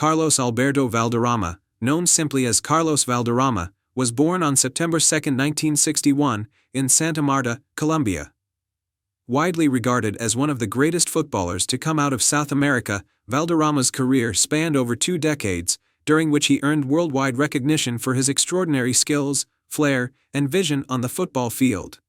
Carlos Alberto Valderrama, known simply as Carlos Valderrama, was born on September 2, 1961, in Santa Marta, Colombia. Widely regarded as one of the greatest footballers to come out of South America, Valderrama's career spanned over 2 decades, during which he earned worldwide recognition for his extraordinary skills, flair, and vision on the football field.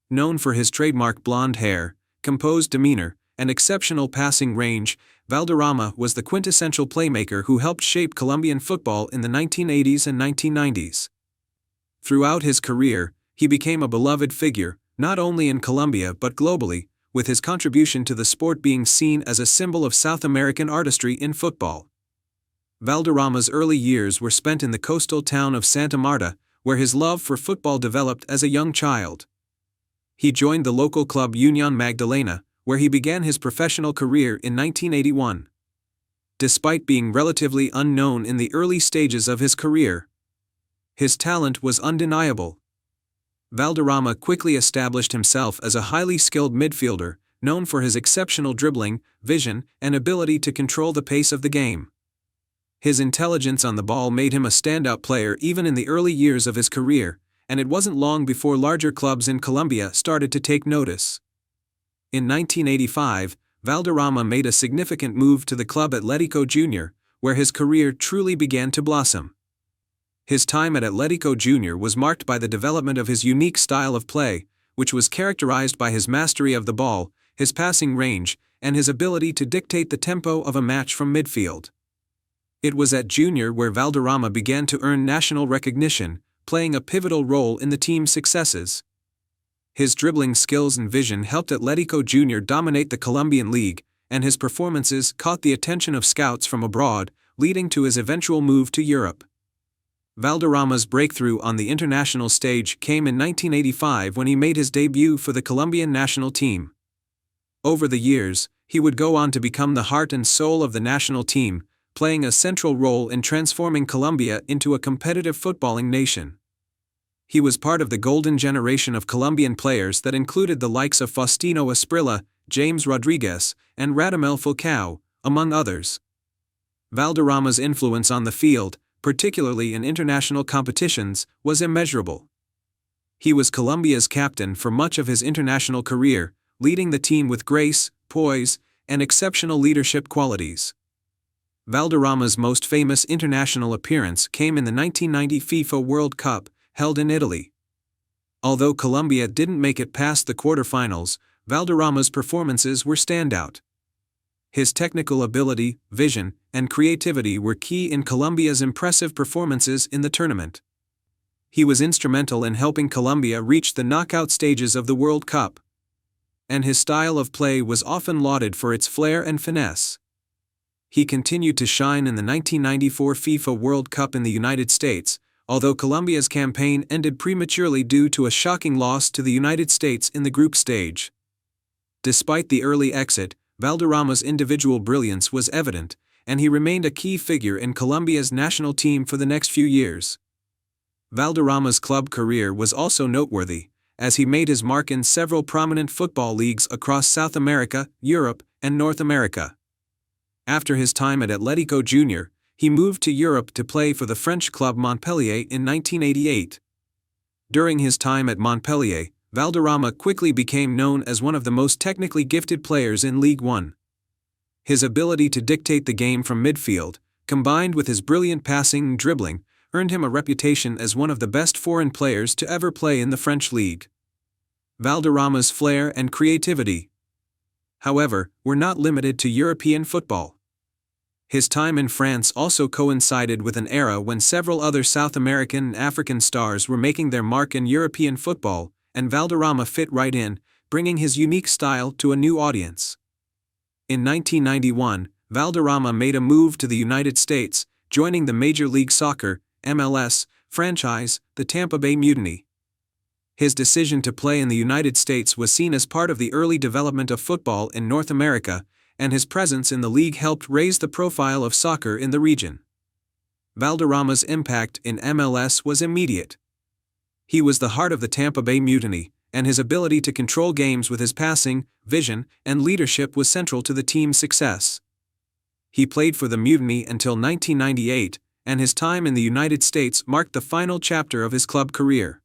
Known for his trademark blonde hair, composed demeanor, and exceptional passing range, Valderrama was the quintessential playmaker who helped shape Colombian football in the 1980s and 1990s. Throughout his career, he became a beloved figure, not only in Colombia but globally, with his contribution to the sport being seen as a symbol of South American artistry in football. Valderrama's early years were spent in the coastal town of Santa Marta, where his love for football developed as a young child. He joined the local club Union Magdalena, where he began his professional career in 1981. Despite being relatively unknown in the early stages of his career, his talent was undeniable. Valderrama quickly established himself as a highly skilled midfielder, known for his exceptional dribbling, vision, and ability to control the pace of the game. His intelligence on the ball made him a standout player even in the early years of his career, and it wasn't long before larger clubs in Colombia started to take notice. In 1985, Valderrama made a significant move to the club Atlético Junior, where his career truly began to blossom. His time at Atlético Junior was marked by the development of his unique style of play, which was characterized by his mastery of the ball, his passing range, and his ability to dictate the tempo of a match from midfield. It was at Junior where Valderrama began to earn national recognition, playing a pivotal role in the team's successes. His dribbling skills and vision helped Atlético Junior dominate the Colombian league, and his performances caught the attention of scouts from abroad, leading to his eventual move to Europe. Valderrama's breakthrough on the international stage came in 1985 when he made his debut for the Colombian national team. Over the years, he would go on to become the heart and soul of the national team, playing a central role in transforming Colombia into a competitive footballing nation. He was part of the golden generation of Colombian players that included the likes of Faustino Asprilla, James Rodriguez, and Radamel Falcao, among others. Valderrama's influence on the field, particularly in international competitions, was immeasurable. He was Colombia's captain for much of his international career, leading the team with grace, poise, and exceptional leadership qualities. Valderrama's most famous international appearance came in the 1990 FIFA World Cup, held in Italy. Although Colombia didn't make it past the quarterfinals, Valderrama's performances were standout. His technical ability, vision, and creativity were key in Colombia's impressive performances in the tournament. He was instrumental in helping Colombia reach the knockout stages of the World Cup. And his style of play was often lauded for its flair and finesse. He continued to shine in the 1994 FIFA World Cup in the United States, although Colombia's campaign ended prematurely due to a shocking loss to the United States in the group stage. Despite the early exit, Valderrama's individual brilliance was evident, and he remained a key figure in Colombia's national team for the next few years. Valderrama's club career was also noteworthy, as he made his mark in several prominent football leagues across South America, Europe, and North America. After his time at Atlético Junior, he moved to Europe to play for the French club Montpellier in 1988. During his time at Montpellier, Valderrama quickly became known as one of the most technically gifted players in Ligue 1. His ability to dictate the game from midfield, combined with his brilliant passing and dribbling, earned him a reputation as one of the best foreign players to ever play in the French league. Valderrama's flair and creativity, however, were not limited to European football. His time in France also coincided with an era when several other South American and African stars were making their mark in European football, and Valderrama fit right in, bringing his unique style to a new audience. In 1991, Valderrama made a move to the United States, joining the Major League Soccer (MLS) franchise, the Tampa Bay Mutiny. His decision to play in the United States was seen as part of the early development of football in North America, and his presence in the league helped raise the profile of soccer in the region. Valderrama's impact in MLS was immediate. He was the heart of the Tampa Bay Mutiny, and his ability to control games with his passing, vision, and leadership was central to the team's success. He played for the Mutiny until 1998, and his time in the United States marked the final chapter of his club career.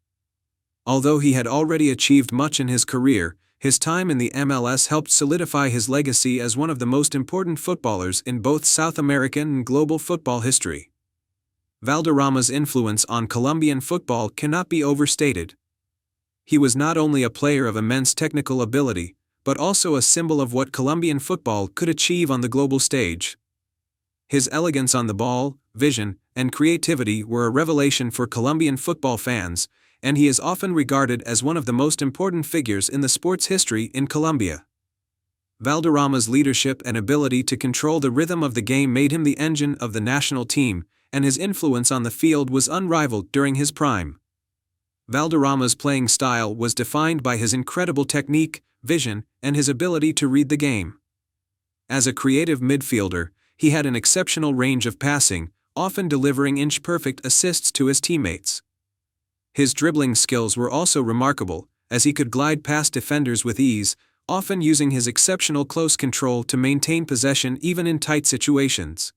Although he had already achieved much in his career, his time in the MLS helped solidify his legacy as one of the most important footballers in both South American and global football history. Valderrama's influence on Colombian football cannot be overstated. He was not only a player of immense technical ability, but also a symbol of what Colombian football could achieve on the global stage. His elegance on the ball, vision, and creativity were a revelation for Colombian football fans, and he is often regarded as one of the most important figures in the sport's history in Colombia. Valderrama's leadership and ability to control the rhythm of the game made him the engine of the national team, and his influence on the field was unrivaled during his prime. Valderrama's playing style was defined by his incredible technique, vision, and his ability to read the game. As a creative midfielder, he had an exceptional range of passing, often delivering inch-perfect assists to his teammates. His dribbling skills were also remarkable, as he could glide past defenders with ease, often using his exceptional close control to maintain possession even in tight situations.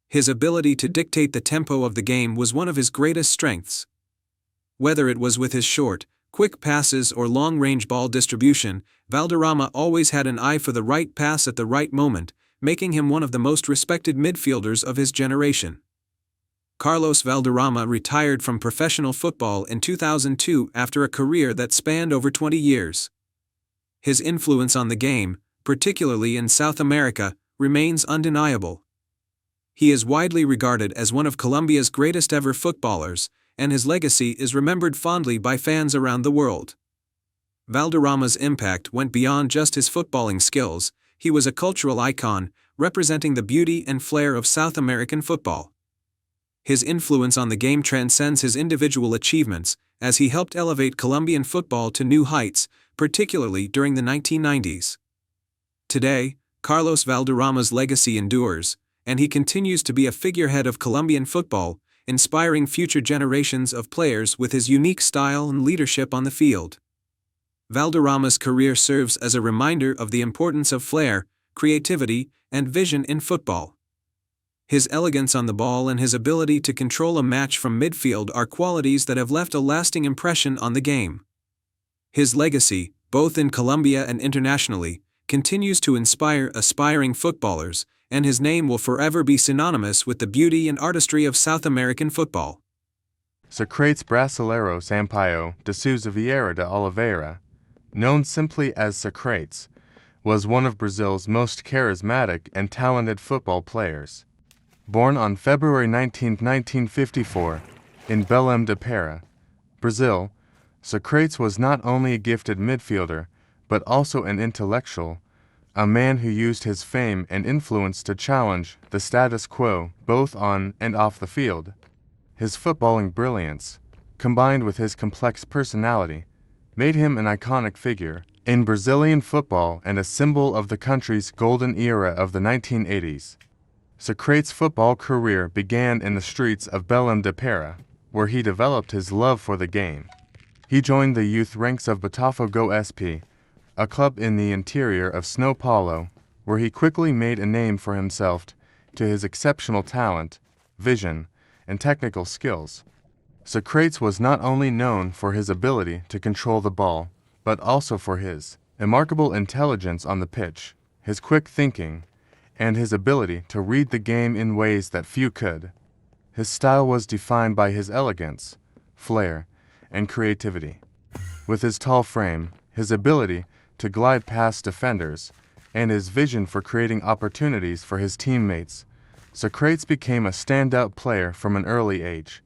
His ability to dictate the tempo of the game was one of his greatest strengths. Whether it was with his short, quick passes or long-range ball distribution, Valderrama always had an eye for the right pass at the right moment, making him one of the most respected midfielders of his generation. Carlos Valderrama retired from professional football in 2002 after a career that spanned over 20 years. His influence on the game, particularly in South America, remains undeniable. He is widely regarded as one of Colombia's greatest ever footballers, and his legacy is remembered fondly by fans around the world. Valderrama's impact went beyond just his footballing skills. He was a cultural icon, representing the beauty and flair of South American football. His influence on the game transcends his individual achievements, as he helped elevate Colombian football to new heights, particularly during the 1990s. Today, Carlos Valderrama's legacy endures, and he continues to be a figurehead of Colombian football, inspiring future generations of players with his unique style and leadership on the field. Valderrama's career serves as a reminder of the importance of flair, creativity, and vision in football. His elegance on the ball and his ability to control a match from midfield are qualities that have left a lasting impression on the game. His legacy, both in Colombia and internationally, continues to inspire aspiring footballers, and his name will forever be synonymous with the beauty and artistry of South American football. Socrates Brasileiro Sampaio de Souza Vieira de Oliveira, known simply as Socrates, was one of Brazil's most charismatic and talented football players. Born on February 19, 1954, in Belém de Pará, Brazil, Socrates was not only a gifted midfielder, but also an intellectual, a man who used his fame and influence to challenge the status quo both on and off the field. His footballing brilliance, combined with his complex personality, made him an iconic figure in Brazilian football and a symbol of the country's golden era of the 1980s. Socrates' football career began in the streets of Belém de Pará, where he developed his love for the game. He joined the youth ranks of Botafogo SP, a club in the interior of São Paulo, where he quickly made a name for himself to his exceptional talent, vision, and technical skills. Socrates was not only known for his ability to control the ball, but also for his remarkable intelligence on the pitch, his quick thinking, and his ability to read the game in ways that few could. His style was defined by his elegance, flair, and creativity. With his tall frame, his ability to glide past defenders, and his vision for creating opportunities for his teammates, Socrates became a standout player from an early age.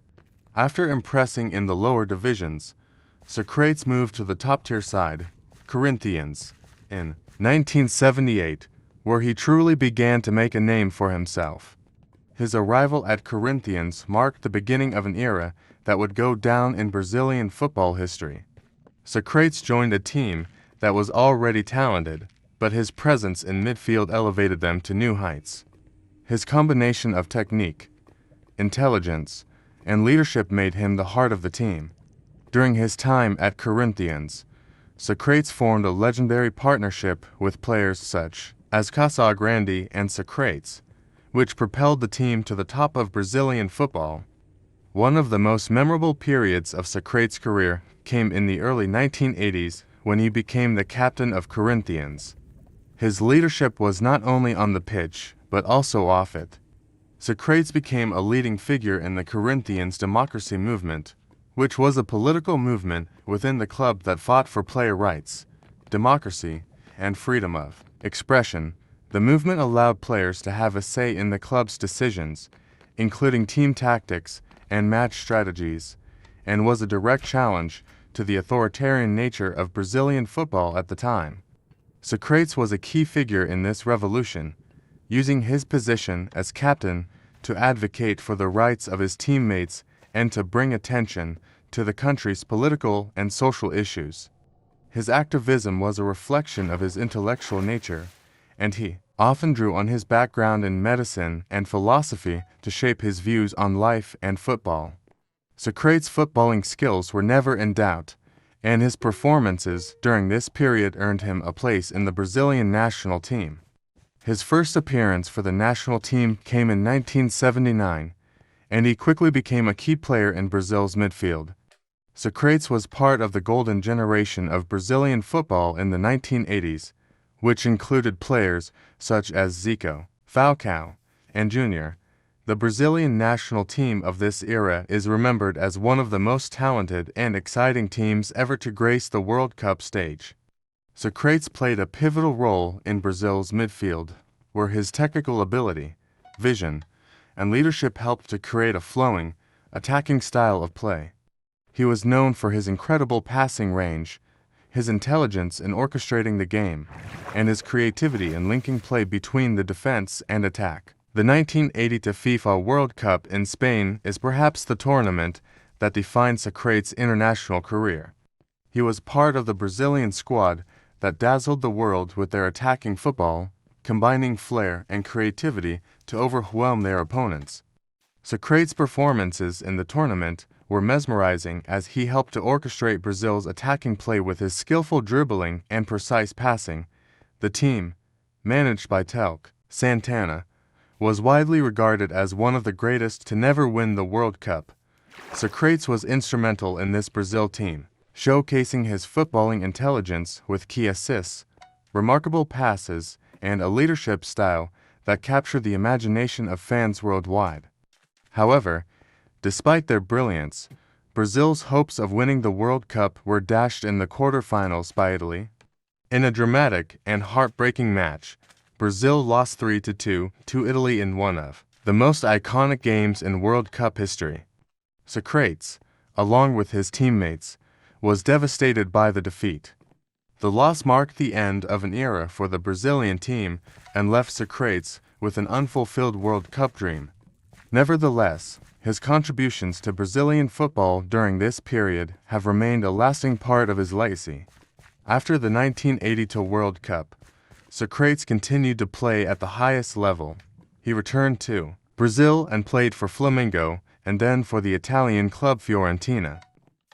After impressing in the lower divisions, Socrates moved to the top-tier side, Corinthians, in 1978, where he truly began to make a name for himself. His arrival at Corinthians marked the beginning of an era that would go down in Brazilian football history. Socrates joined a team that was already talented, but his presence in midfield elevated them to new heights. His combination of technique, intelligence, and leadership made him the heart of the team. During his time at Corinthians, Socrates formed a legendary partnership with players such as Casagrande and Socrates, which propelled the team to the top of Brazilian football. One of the most memorable periods of Socrates' career came in the early 1980s when he became the captain of Corinthians. His leadership was not only on the pitch, but also off it. Socrates became a leading figure in the Corinthians democracy movement, which was a political movement within the club that fought for player rights, democracy, and freedom of expression. The movement allowed players to have a say in the club's decisions, including team tactics and match strategies, and was a direct challenge to the authoritarian nature of Brazilian football at the time. Socrates was a key figure in this revolution, using his position as captain to advocate for the rights of his teammates and to bring attention to the country's political and social issues. His activism was a reflection of his intellectual nature, and he often drew on his background in medicine and philosophy to shape his views on life and football. Socrates' footballing skills were never in doubt, and his performances during this period earned him a place in the Brazilian national team. His first appearance for the national team came in 1979, and he quickly became a key player in Brazil's midfield. Socrates was part of the golden generation of Brazilian football in the 1980s, which included players such as Zico, Falcao, and Junior. The Brazilian national team of this era is remembered as one of the most talented and exciting teams ever to grace the World Cup stage. Socrates played a pivotal role in Brazil's midfield, where his technical ability, vision, and leadership helped to create a flowing, attacking style of play. He was known for his incredible passing range, his intelligence in orchestrating the game, and his creativity in linking play between the defense and attack. The 1980 FIFA World Cup in Spain is perhaps the tournament that defined Socrates' international career. He was part of the Brazilian squad that dazzled the world with their attacking football, combining flair and creativity to overwhelm their opponents. Socrates' performances in the tournament were mesmerizing as he helped to orchestrate Brazil's attacking play with his skillful dribbling and precise passing. The team, managed by Telke Santana, was widely regarded as one of the greatest to never win the World Cup. Socrates was instrumental in this Brazil team, showcasing his footballing intelligence with key assists, remarkable passes, and a leadership style that captured the imagination of fans worldwide. However, despite their brilliance, Brazil's hopes of winning the World Cup were dashed in the quarterfinals by Italy. In a dramatic and heartbreaking match, Brazil lost 3-2 to Italy in one of the most iconic games in World Cup history. Socrates, along with his teammates, was devastated by the defeat. The loss marked the end of an era for the Brazilian team and left Socrates with an unfulfilled World Cup dream. Nevertheless, his contributions to Brazilian football during this period have remained a lasting part of his legacy. After the 1982 World Cup, Socrates continued to play at the highest level. He returned to Brazil and played for Flamengo and then for the Italian club Fiorentina.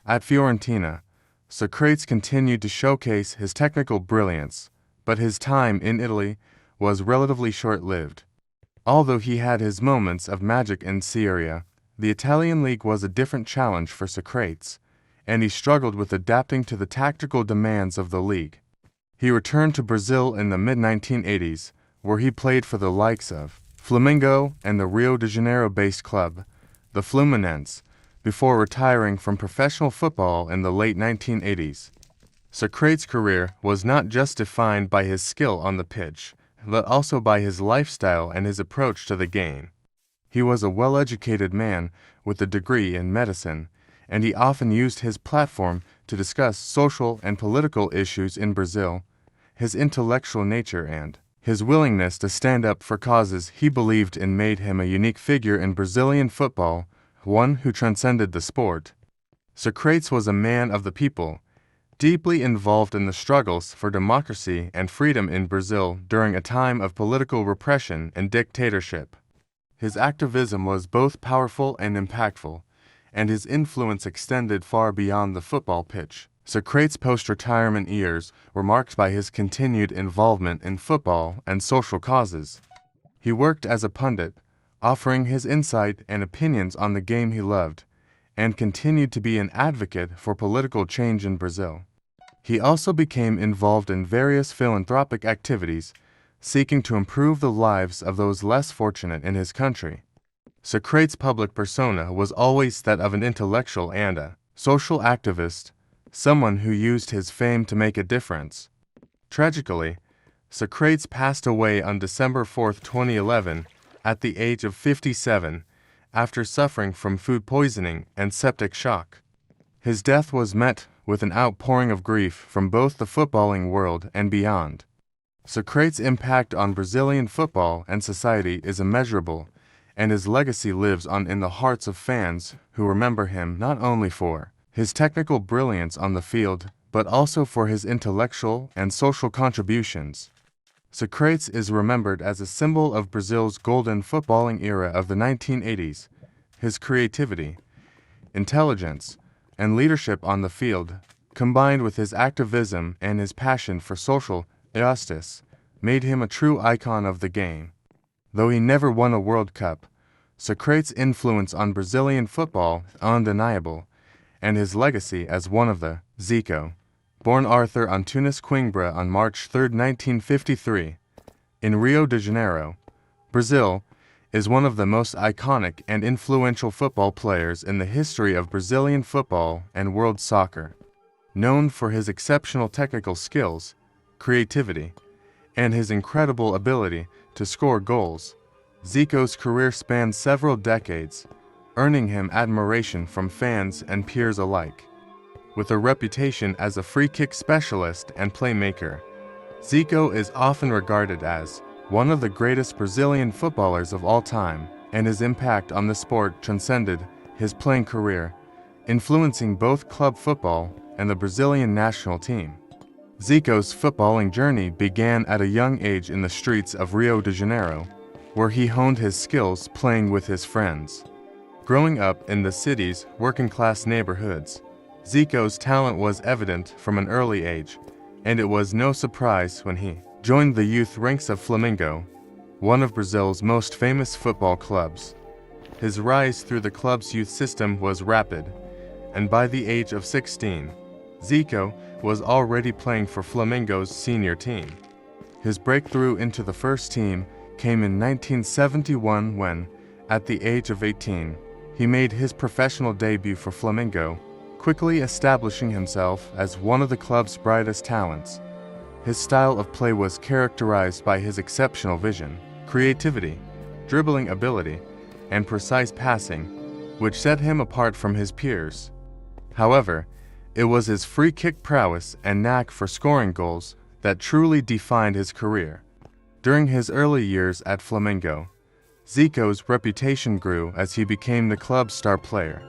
At Fiorentina, Socrates continued to showcase his technical brilliance, but his time in Italy was relatively short-lived. Although he had his moments of magic in Serie A, the Italian league was a different challenge for Socrates, and he struggled with adapting to the tactical demands of the league. He returned to Brazil in the mid-1980s, where he played for the likes of Flamengo and the Rio de Janeiro-based club, the Fluminense, before retiring from professional football in the late 1980s. Socrates' career was not just defined by his skill on the pitch, but also by his lifestyle and his approach to the game. He was a well-educated man with a degree in medicine, and he often used his platform to discuss social and political issues in Brazil. His intellectual nature and his willingness to stand up for causes he believed in made him a unique figure in Brazilian football, one who transcended the sport. Socrates was a man of the people, deeply involved in the struggles for democracy and freedom in Brazil during a time of political repression and dictatorship. His activism was both powerful and impactful, and his influence extended far beyond the football pitch. Socrates' post-retirement years were marked by his continued involvement in football and social causes. He worked as a pundit, offering his insight and opinions on the game he loved, and continued to be an advocate for political change in Brazil. He also became involved in various philanthropic activities, seeking to improve the lives of those less fortunate in his country. Socrates' public persona was always that of an intellectual and a social activist, someone who used his fame to make a difference. Tragically, Socrates passed away on December 4, 2011, at the age of 57, after suffering from food poisoning and septic shock. His death was met with an outpouring of grief from both the footballing world and beyond. Socrates' impact on Brazilian football and society is immeasurable, and his legacy lives on in the hearts of fans who remember him not only for his technical brilliance on the field, but also for his intellectual and social contributions. Socrates is remembered as a symbol of Brazil's golden footballing era of the 1980s. His creativity, intelligence, and leadership on the field, combined with his activism and his passion for social justice, made him a true icon of the game. Though he never won a World Cup, Socrates' influence on Brazilian football is undeniable, and his legacy as one of the Zico, born Arthur Antunes Coimbra on March 3, 1953, in Rio de Janeiro, Brazil, is one of the most iconic and influential football players in the history of Brazilian football and world soccer. Known for his exceptional technical skills, creativity, and his incredible ability to score goals, Zico's career spanned several decades, earning him admiration from fans and peers alike. With a reputation as a free-kick specialist and playmaker, Zico is often regarded as one of the greatest Brazilian footballers of all time, and his impact on the sport transcended his playing career, influencing both club football and the Brazilian national team. Zico's footballing journey began at a young age in the streets of Rio de Janeiro, where he honed his skills playing with his friends. Growing up in the city's working-class neighborhoods, Zico's talent was evident from an early age, and it was no surprise when he joined the youth ranks of Flamengo, one of Brazil's most famous football clubs. His rise through the club's youth system was rapid, and by the age of 16, Zico was already playing for Flamengo's senior team. His breakthrough into the first team came in 1971 when, at the age of 18, he made his professional debut for Flamengo, quickly establishing himself as one of the club's brightest talents. His style of play was characterized by his exceptional vision, creativity, dribbling ability, and precise passing, which set him apart from his peers. However, it was his free-kick prowess and knack for scoring goals that truly defined his career. During his early years at Flamengo, Zico's reputation grew as he became the club's star player.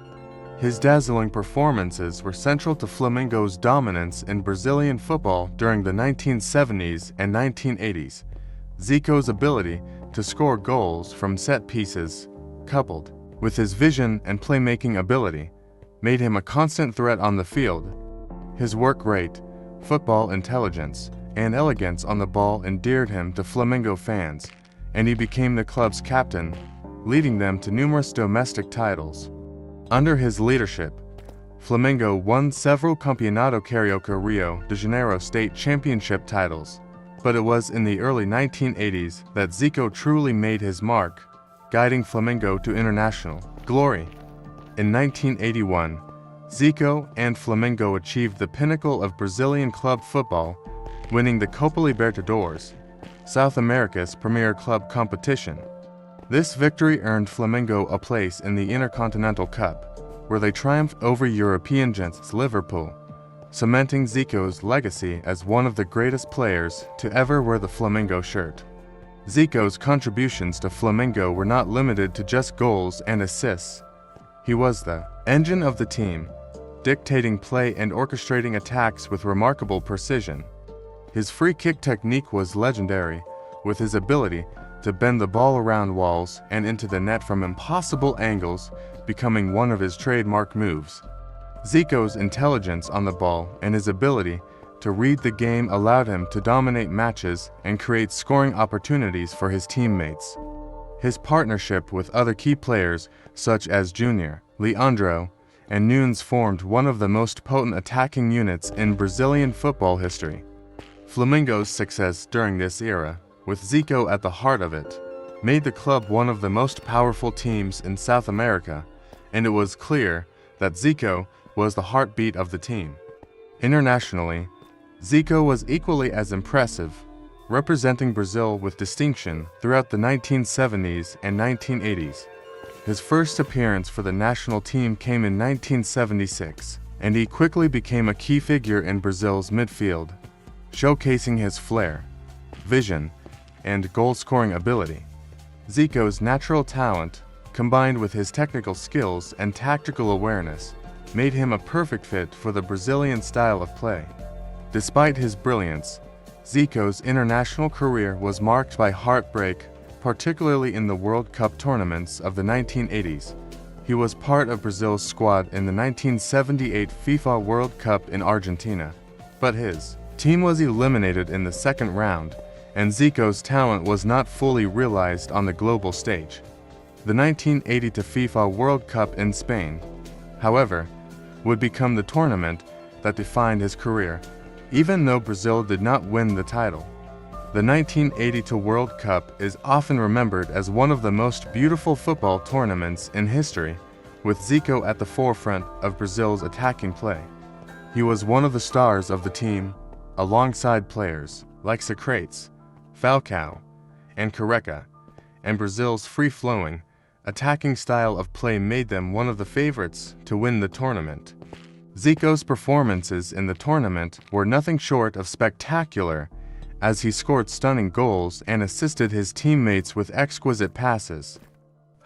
His dazzling performances were central to Flamengo's dominance in Brazilian football during the 1970s and 1980s. Zico's ability to score goals from set pieces, coupled with his vision and playmaking ability, made him a constant threat on the field. His work rate, football intelligence, and elegance on the ball endeared him to Flamengo fans, and he became the club's captain, leading them to numerous domestic titles. Under his leadership, Flamengo won several Campeonato Carioca Rio de Janeiro state championship titles, but it was in the early 1980s that Zico truly made his mark, guiding Flamengo to international glory. In 1981, Zico and Flamengo achieved the pinnacle of Brazilian club football, winning the Copa Libertadores, South America's premier club competition. This victory earned Flamengo a place in the Intercontinental Cup, where they triumphed over European giants Liverpool, cementing Zico's legacy as one of the greatest players to ever wear the Flamengo shirt. Zico's contributions to Flamengo were not limited to just goals and assists. He was the engine of the team, dictating play and orchestrating attacks with remarkable precision. His free-kick technique was legendary, with his ability to bend the ball around walls and into the net from impossible angles becoming one of his trademark moves. Zico's intelligence on the ball and his ability to read the game allowed him to dominate matches and create scoring opportunities for his teammates. His partnership with other key players such as Junior, Leandro, and Nunes formed one of the most potent attacking units in Brazilian football history. Flamengo's success during this era, with Zico at the heart of it, made the club one of the most powerful teams in South America, and it was clear that Zico was the heartbeat of the team. Internationally, Zico was equally as impressive, representing Brazil with distinction throughout the 1970s and 1980s. His first appearance for the national team came in 1976, and he quickly became a key figure in Brazil's midfield, showcasing his flair, vision, and goal-scoring ability. Zico's natural talent, combined with his technical skills and tactical awareness, made him a perfect fit for the Brazilian style of play. Despite his brilliance, Zico's international career was marked by heartbreak, particularly in the World Cup tournaments of the 1980s. He was part of Brazil's squad in the 1978 FIFA World Cup in Argentina, but his team was eliminated in the second round, and Zico's talent was not fully realized on the global stage. The 1980 FIFA World Cup in Spain, however, would become the tournament that defined his career, even though Brazil did not win the title. The 1980 World Cup is often remembered as one of the most beautiful football tournaments in history, with Zico at the forefront of Brazil's attacking play. He was one of the stars of the team, alongside players like Socrates, Falcao, and Careca, and Brazil's free-flowing, attacking style of play made them one of the favorites to win the tournament. Zico's performances in the tournament were nothing short of spectacular, as he scored stunning goals and assisted his teammates with exquisite passes.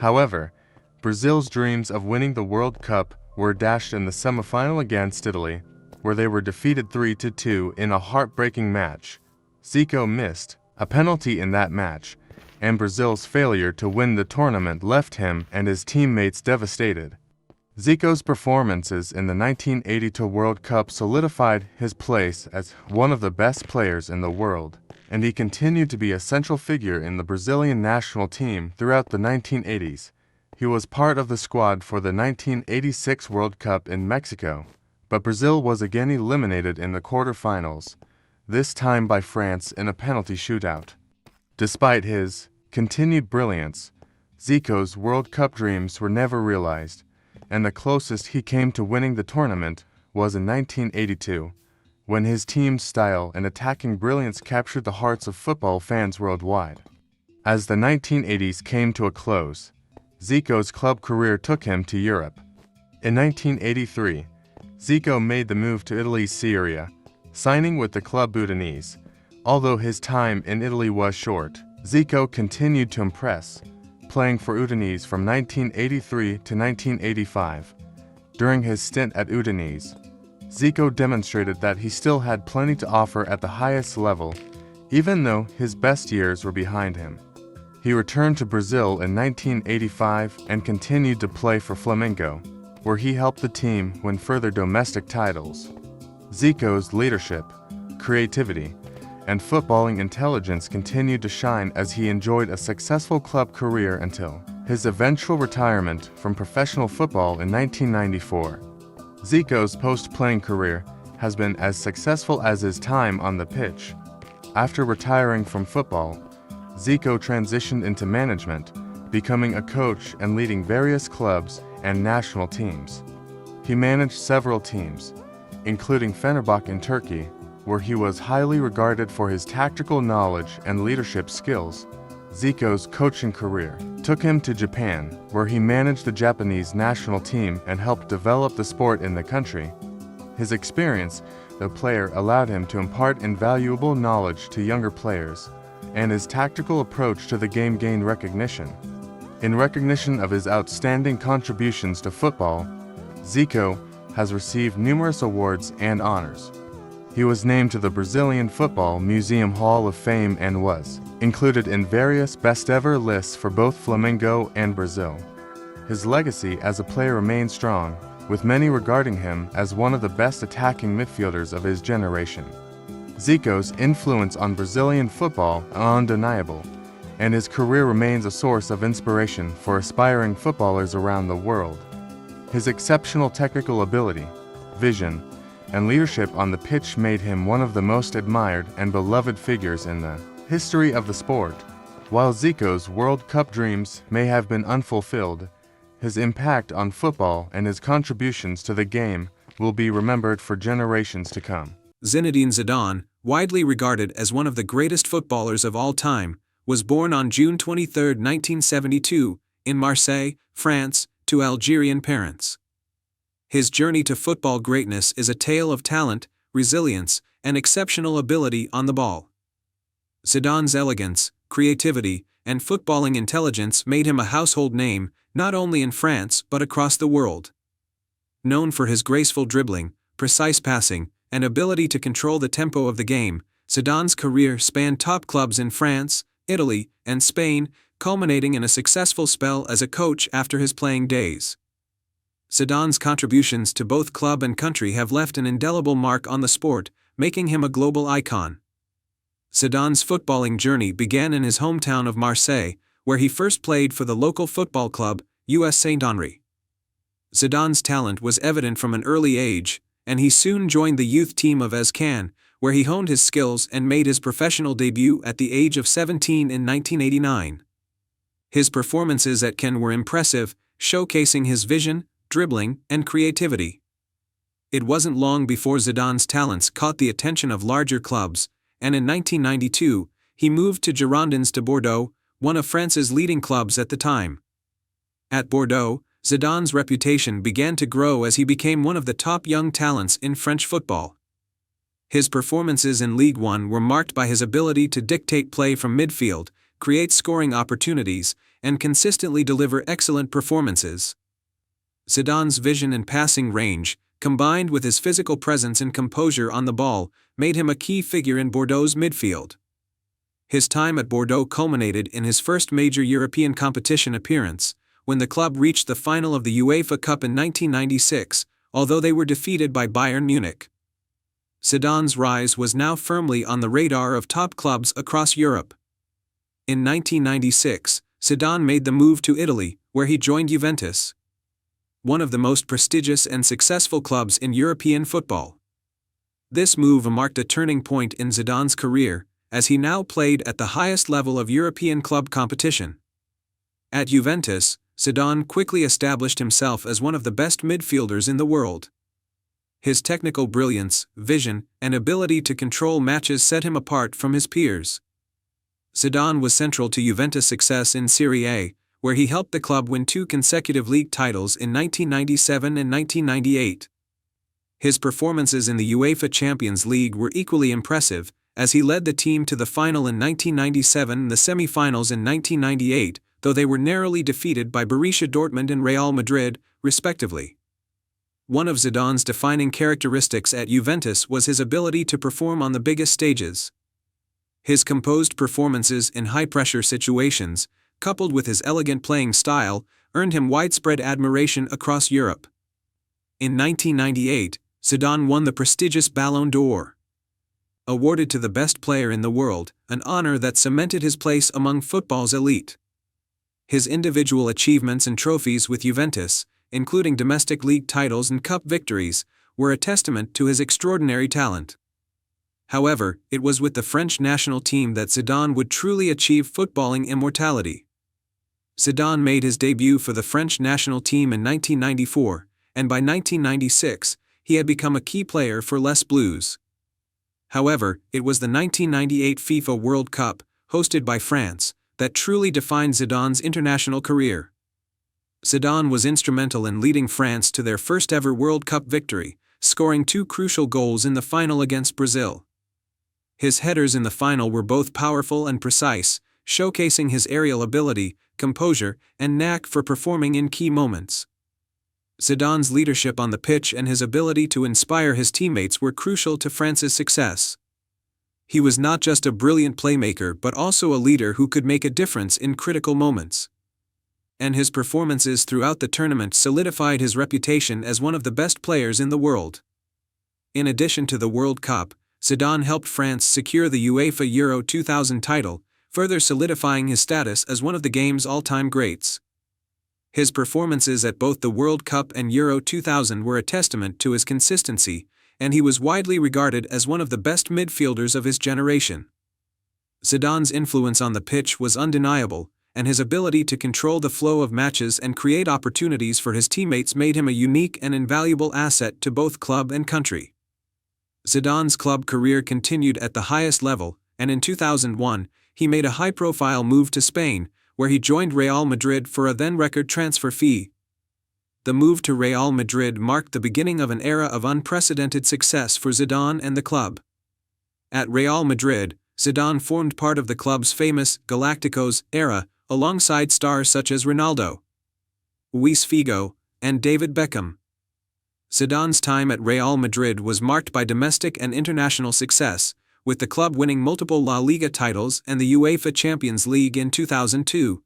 However, Brazil's dreams of winning the World Cup were dashed in the semifinal against Italy, where they were defeated 3-2 in a heartbreaking match. Zico missed a penalty in that match, and Brazil's failure to win the tournament left him and his teammates devastated. Zico's performances in the 1982 World Cup solidified his place as one of the best players in the world, and he continued to be a central figure in the Brazilian national team throughout the 1980s. He was part of the squad for the 1986 World Cup in Mexico, but Brazil was again eliminated in the quarterfinals, this time by France in a penalty shootout. Despite his continued brilliance, Zico's World Cup dreams were never realized, and the closest he came to winning the tournament was in 1982, when his team's style and attacking brilliance captured the hearts of football fans worldwide. As the 1980s came to a close, Zico's club career took him to Europe. In 1983, Zico made the move to Italy's Serie A, signing with the club Udinese. Although his time in Italy was short, Zico continued to impress, playing for Udinese from 1983 to 1985. During his stint at Udinese, Zico demonstrated that he still had plenty to offer at the highest level, even though his best years were behind him. He returned to Brazil in 1985 and continued to play for Flamengo, where he helped the team win further domestic titles. Zico's leadership, creativity, and footballing intelligence continued to shine as he enjoyed a successful club career until his eventual retirement from professional football in 1994. Zico's post-playing career has been as successful as his time on the pitch. After retiring from football, Zico transitioned into management, becoming a coach and leading various clubs and national teams. He managed several teams, including Fenerbahce in Turkey, where he was highly regarded for his tactical knowledge and leadership skills. Zico's coaching career took him to Japan, where he managed the Japanese national team and helped develop the sport in the country. His experience as a player allowed him to impart invaluable knowledge to younger players, and his tactical approach to the game gained recognition. In recognition of his outstanding contributions to football, Zico has received numerous awards and honors. He was named to the Brazilian Football Museum Hall of Fame and was included in various best-ever lists for both Flamengo and Brazil. His legacy as a player remains strong, with many regarding him as one of the best attacking midfielders of his generation. Zico's influence on Brazilian football is undeniable, and his career remains a source of inspiration for aspiring footballers around the world. His exceptional technical ability, vision, and leadership on the pitch made him one of the most admired and beloved figures in the history of the sport. While Zico's World Cup dreams may have been unfulfilled, his impact on football and his contributions to the game will be remembered for generations to come. Zinedine Zidane, widely regarded as one of the greatest footballers of all time, was born on June 23, 1972, in Marseille, France, to Algerian parents. His journey to football greatness is a tale of talent, resilience, and exceptional ability on the ball. Zidane's elegance, creativity, and footballing intelligence made him a household name, not only in France but across the world. Known for his graceful dribbling, precise passing, and ability to control the tempo of the game, Zidane's career spanned top clubs in France, Italy, and Spain, culminating in a successful spell as a coach after his playing days. Zidane's contributions to both club and country have left an indelible mark on the sport, making him a global icon. Zidane's footballing journey began in his hometown of Marseille, where he first played for the local football club, US Saint-Henri. Zidane's talent was evident from an early age, and he soon joined the youth team of AS Cannes, where he honed his skills and made his professional debut at the age of 17 in 1989. His performances at Cannes were impressive, showcasing his vision, dribbling, and creativity. It wasn't long before Zidane's talents caught the attention of larger clubs, and in 1992, he moved to Girondins de Bordeaux, one of France's leading clubs at the time. At Bordeaux, Zidane's reputation began to grow as he became one of the top young talents in French football. His performances in Ligue 1 were marked by his ability to dictate play from midfield, create scoring opportunities, and consistently deliver excellent performances. Zidane's vision and passing range, combined with his physical presence and composure on the ball, made him a key figure in Bordeaux's midfield. His time at Bordeaux culminated in his first major European competition appearance, when the club reached the final of the UEFA Cup in 1996, although they were defeated by Bayern Munich. Zidane's rise was now firmly on the radar of top clubs across Europe. In 1996, Zidane made the move to Italy, where he joined Juventus, one of the most prestigious and successful clubs in European football. This move marked a turning point in Zidane's career, as he now played at the highest level of European club competition. At Juventus, Zidane quickly established himself as one of the best midfielders in the world. His technical brilliance, vision, and ability to control matches set him apart from his peers. Zidane was central to Juventus' success in Serie A, where he helped the club win 2 consecutive league titles in 1997 and 1998. His performances in the UEFA Champions League were equally impressive, as he led the team to the final in 1997 and the semi-finals in 1998, though they were narrowly defeated by Borussia Dortmund and Real Madrid, respectively. One of Zidane's defining characteristics at Juventus was his ability to perform on the biggest stages. His composed performances in high-pressure situations, coupled with his elegant playing style, earned him widespread admiration across Europe. In 1998, Zidane won the prestigious Ballon d'Or, awarded to the best player in the world, an honor that cemented his place among football's elite. His individual achievements and trophies with Juventus, including domestic league titles and cup victories, were a testament to his extraordinary talent. However, it was with the French national team that Zidane would truly achieve footballing immortality. Zidane made his debut for the French national team in 1994, and by 1996, he had become a key player for Les Bleus. However, it was the 1998 FIFA World Cup, hosted by France, that truly defined Zidane's international career. Zidane was instrumental in leading France to their first-ever World Cup victory, scoring 2 crucial goals in the final against Brazil. His headers in the final were both powerful and precise, showcasing his aerial ability, composure, and knack for performing in key moments. Zidane's leadership on the pitch and his ability to inspire his teammates were crucial to France's success. He was not just a brilliant playmaker but also a leader who could make a difference in critical moments. and his performances throughout the tournament solidified his reputation as one of the best players in the world. In addition to the World Cup, Zidane helped France secure the UEFA Euro 2000 title, further solidifying his status as one of the game's all-time greats. His performances at both the World Cup and Euro 2000 were a testament to his consistency, and he was widely regarded as one of the best midfielders of his generation. Zidane's influence on the pitch was undeniable, and his ability to control the flow of matches and create opportunities for his teammates made him a unique and invaluable asset to both club and country. Zidane's club career continued at the highest level, and in 2001, he made a high-profile move to Spain, where he joined Real Madrid for a then-record transfer fee. The move to Real Madrid marked the beginning of an era of unprecedented success for Zidane and the club. At Real Madrid, Zidane formed part of the club's famous Galacticos era, alongside stars such as Ronaldo, Luis Figo, and David Beckham. Zidane's time at Real Madrid was marked by domestic and international success, with the club winning multiple La Liga titles and the UEFA Champions League in 2002.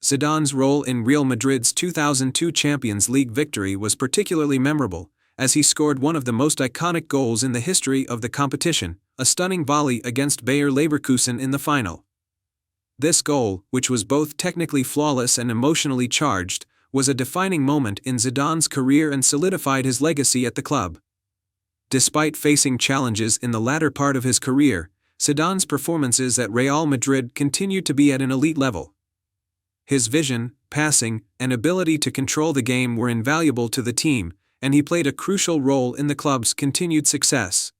Zidane's role in Real Madrid's 2002 Champions League victory was particularly memorable, as he scored one of the most iconic goals in the history of the competition, a stunning volley against Bayer Leverkusen in the final. This goal, which was both technically flawless and emotionally charged, was a defining moment in Zidane's career and solidified his legacy at the club. Despite facing challenges in the latter part of his career, Zidane's performances at Real Madrid continued to be at an elite level. His vision, passing, and ability to control the game were invaluable to the team, and he played a crucial role in the club's continued success.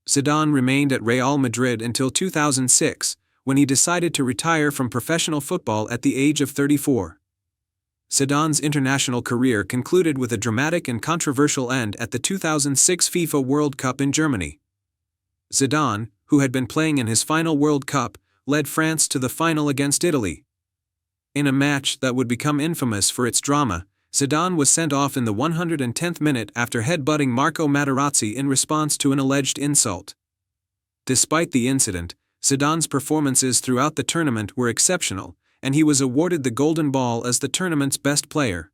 Zidane remained at Real Madrid until 2006, when he decided to retire from professional football at the age of 34. Zidane's international career concluded with a dramatic and controversial end at the 2006 FIFA World Cup in Germany. Zidane, who had been playing in his final World Cup, led France to the final against Italy. In a match that would become infamous for its drama, Zidane was sent off in the 110th minute after headbutting Marco Materazzi in response to an alleged insult. Despite the incident, Zidane's performances throughout the tournament were exceptional, and he was awarded the Golden Ball as the tournament's best player.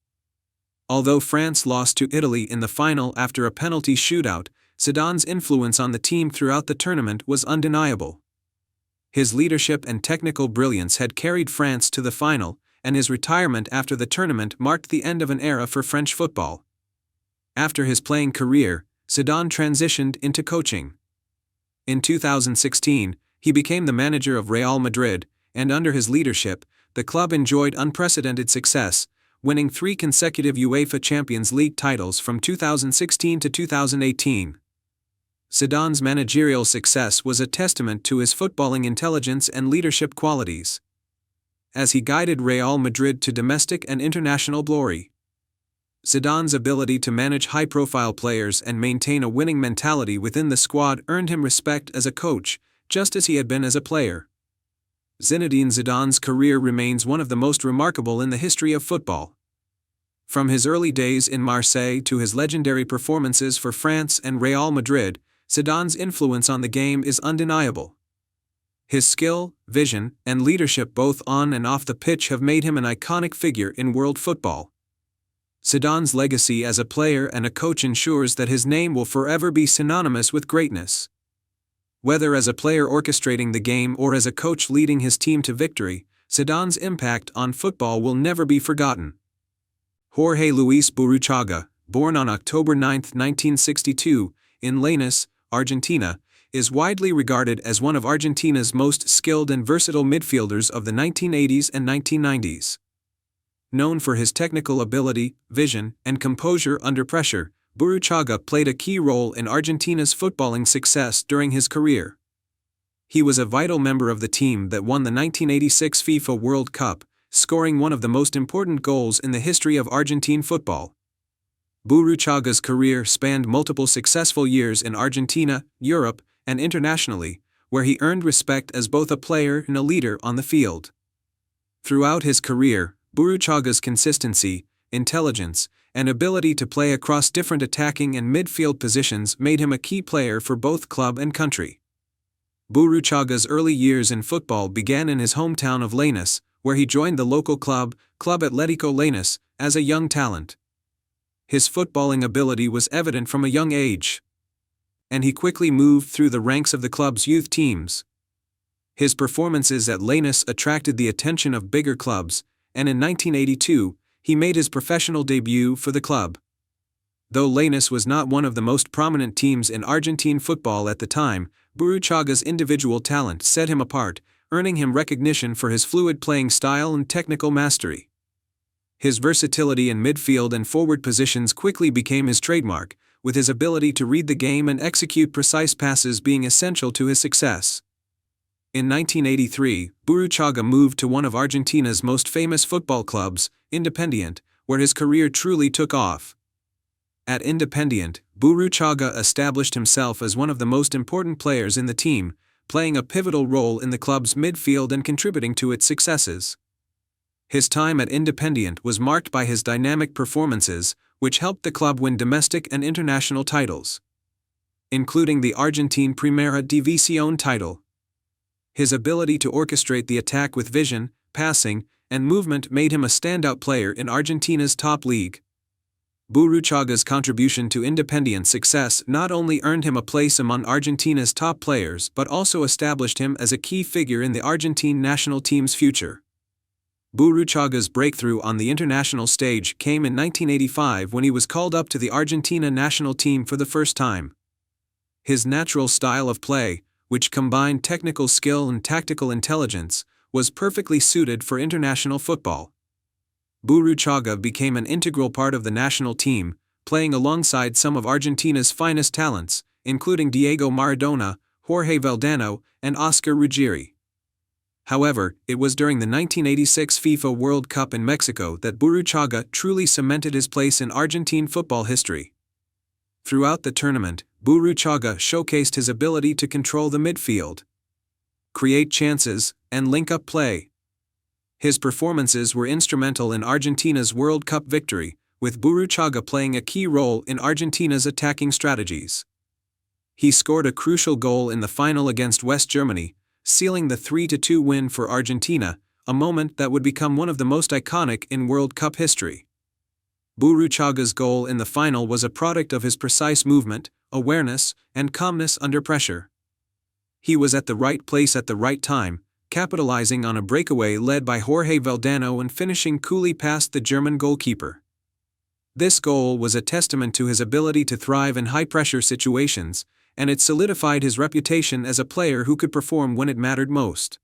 Although France lost to Italy in the final after a penalty shootout, Zidane's influence on the team throughout the tournament was undeniable. His leadership and technical brilliance had carried France to the final, and his retirement after the tournament marked the end of an era for French football. After his playing career, Zidane transitioned into coaching. In 2016, he became the manager of Real Madrid, and under his leadership, the club enjoyed unprecedented success, winning 3 consecutive UEFA Champions League titles from 2016 to 2018. Zidane's managerial success was a testament to his footballing intelligence and leadership qualities, as he guided Real Madrid to domestic and international glory. Zidane's ability to manage high-profile players and maintain a winning mentality within the squad earned him respect as a coach, just as he had been as a player. Zinedine Zidane's career remains one of the most remarkable in the history of football. From his early days in Marseille to his legendary performances for France and Real Madrid, Zidane's influence on the game is undeniable. His skill, vision, and leadership both on and off the pitch have made him an iconic figure in world football. Zidane's legacy as a player and a coach ensures that his name will forever be synonymous with greatness. Whether as a player orchestrating the game or as a coach leading his team to victory, Zidane's impact on football will never be forgotten. Jorge Luis Burruchaga, born on October 9, 1962, in Lanús, Argentina, is widely regarded as one of Argentina's most skilled and versatile midfielders of the 1980s and 1990s. Known for his technical ability, vision, and composure under pressure, Burruchaga played a key role in Argentina's footballing success during his career. He was a vital member of the team that won the 1986 FIFA World Cup, scoring one of the most important goals in the history of Argentine football. Burruchaga's career spanned multiple successful years in Argentina, Europe, and internationally, where he earned respect as both a player and a leader on the field. Throughout his career, Burruchaga's consistency, intelligence, and ability to play across different attacking and midfield positions made him a key player for both club and country. Burruchaga's early years in football began in his hometown of Lanús, where he joined the local Club Atlético Lainez, as a young talent. His footballing ability was evident from a young age, and he quickly moved through the ranks of the club's youth teams. His performances at Lainez attracted the attention of bigger clubs, and in 1982, he made his professional debut for the club. Though Lainez was not one of the most prominent teams in Argentine football at the time, Burruchaga's individual talent set him apart, earning him recognition for his fluid playing style and technical mastery. His versatility in midfield and forward positions quickly became his trademark, with his ability to read the game and execute precise passes being essential to his success. In 1983, Burruchaga moved to one of Argentina's most famous football clubs, Independiente, where his career truly took off. At Independiente, Burruchaga established himself as one of the most important players in the team, playing a pivotal role in the club's midfield and contributing to its successes. His time at Independiente was marked by his dynamic performances, which helped the club win domestic and international titles, including the Argentine Primera División title. His ability to orchestrate the attack with vision, passing, and movement made him a standout player in Argentina's top league. Burruchaga's contribution to Independiente's success not only earned him a place among Argentina's top players but also established him as a key figure in the Argentine national team's future. Burruchaga's breakthrough on the international stage came in 1985 when he was called up to the Argentina national team for the first time. His natural style of play, which combined technical skill and tactical intelligence, was perfectly suited for international football. Burruchaga became an integral part of the national team, playing alongside some of Argentina's finest talents, including Diego Maradona, Jorge Valdano, and Oscar Ruggieri. However, it was during the 1986 FIFA World Cup in Mexico that Burruchaga truly cemented his place in Argentine football history. Throughout the tournament, Burruchaga showcased his ability to control the midfield, create chances, and link up play. His performances were instrumental in Argentina's World Cup victory, with Burruchaga playing a key role in Argentina's attacking strategies. He scored a crucial goal in the final against West Germany, sealing the 3-2 win for Argentina, a moment that would become one of the most iconic in World Cup history. Burruchaga's goal in the final was a product of his precise movement, awareness, and calmness under pressure. He was at the right place at the right time, capitalizing on a breakaway led by Jorge Valdano and finishing coolly past the German goalkeeper. This goal was a testament to his ability to thrive in high-pressure situations, and it solidified his reputation as a player who could perform when it mattered most.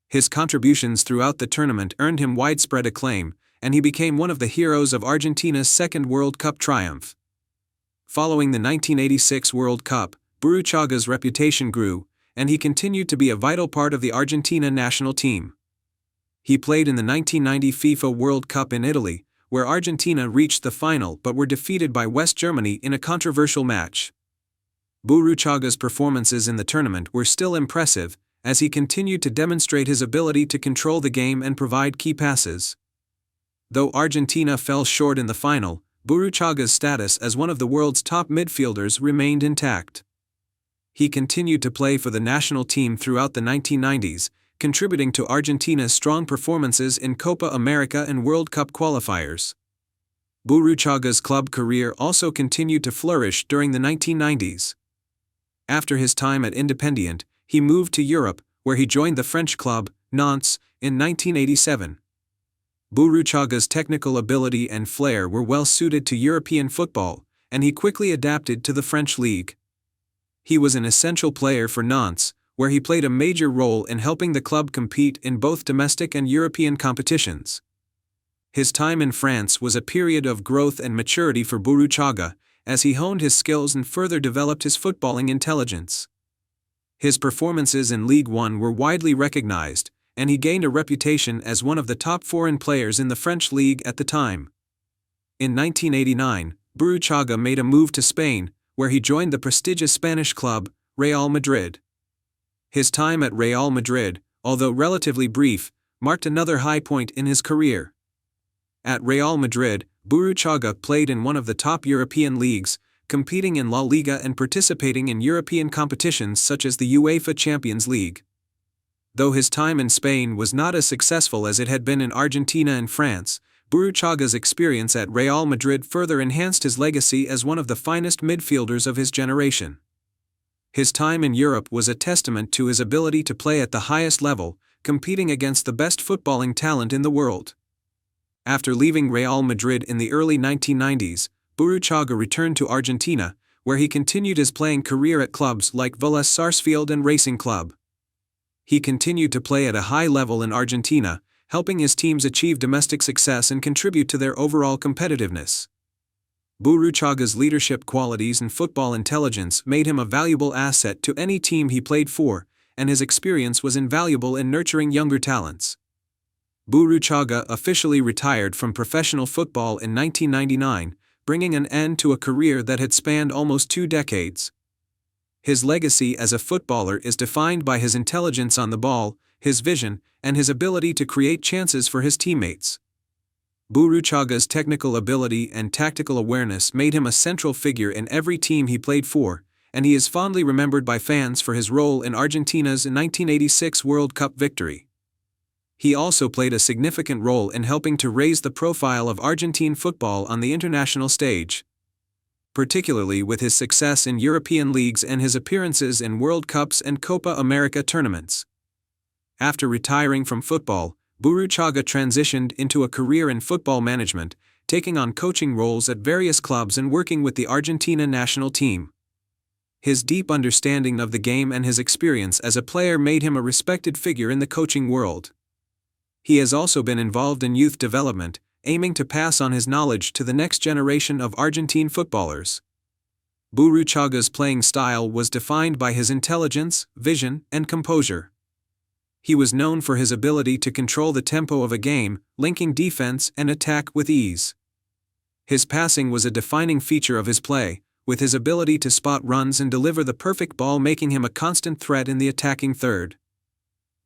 His contributions throughout the tournament earned him widespread acclaim, and he became one of the heroes of Argentina's second World Cup triumph. Following the 1986 World Cup, Burruchaga's reputation grew, and he continued to be a vital part of the Argentina national team. He played in the 1990 FIFA World Cup in Italy, where Argentina reached the final but were defeated by West Germany in a controversial match. Burruchaga's performances in the tournament were still impressive, as he continued to demonstrate his ability to control the game and provide key passes. Though Argentina fell short in the final, Burruchaga's status as one of the world's top midfielders remained intact. He continued to play for the national team throughout the 1990s, contributing to Argentina's strong performances in Copa America and World Cup qualifiers. Burruchaga's club career also continued to flourish during the 1990s. After his time at Independiente, he moved to Europe, where he joined the French club, Nantes, in 1987. Burruchaga's technical ability and flair were well suited to European football, and he quickly adapted to the French league. He was an essential player for Nantes, where he played a major role in helping the club compete in both domestic and European competitions. His time in France was a period of growth and maturity for Burruchaga, as he honed his skills and further developed his footballing intelligence. His performances in Ligue 1 were widely recognized, and he gained a reputation as one of the top foreign players in the French league at the time. In 1989, Burruchaga made a move to Spain, where he joined the prestigious Spanish club, Real Madrid. His time at Real Madrid, although relatively brief, marked another high point in his career. At Real Madrid, Burruchaga played in one of the top European leagues, competing in La Liga and participating in European competitions such as the UEFA Champions League. Though his time in Spain was not as successful as it had been in Argentina and France, Burruchaga's experience at Real Madrid further enhanced his legacy as one of the finest midfielders of his generation. His time in Europe was a testament to his ability to play at the highest level, competing against the best footballing talent in the world. After leaving Real Madrid in the early 1990s, Burruchaga returned to Argentina, where he continued his playing career at clubs like Vélez Sarsfield and Racing Club. He continued to play at a high level in Argentina, helping his teams achieve domestic success and contribute to their overall competitiveness. Burruchaga's leadership qualities and football intelligence made him a valuable asset to any team he played for, and his experience was invaluable in nurturing younger talents. Burruchaga officially retired from professional football in 1999, bringing an end to a career that had spanned almost 2 decades. His legacy as a footballer is defined by his intelligence on the ball, his vision, and his ability to create chances for his teammates. Burruchaga's technical ability and tactical awareness made him a central figure in every team he played for, and he is fondly remembered by fans for his role in Argentina's 1986 World Cup victory. He also played a significant role in helping to raise the profile of Argentine football on the international stage, particularly with his success in European leagues and his appearances in World Cups and Copa America tournaments. After retiring from football, Burruchaga transitioned into a career in football management, taking on coaching roles at various clubs and working with the Argentina national team. His deep understanding of the game and his experience as a player made him a respected figure in the coaching world. He has also been involved in youth development, aiming to pass on his knowledge to the next generation of Argentine footballers. Burruchaga's playing style was defined by his intelligence, vision, and composure. He was known for his ability to control the tempo of a game, linking defense and attack with ease. His passing was a defining feature of his play, with his ability to spot runs and deliver the perfect ball making him a constant threat in the attacking third.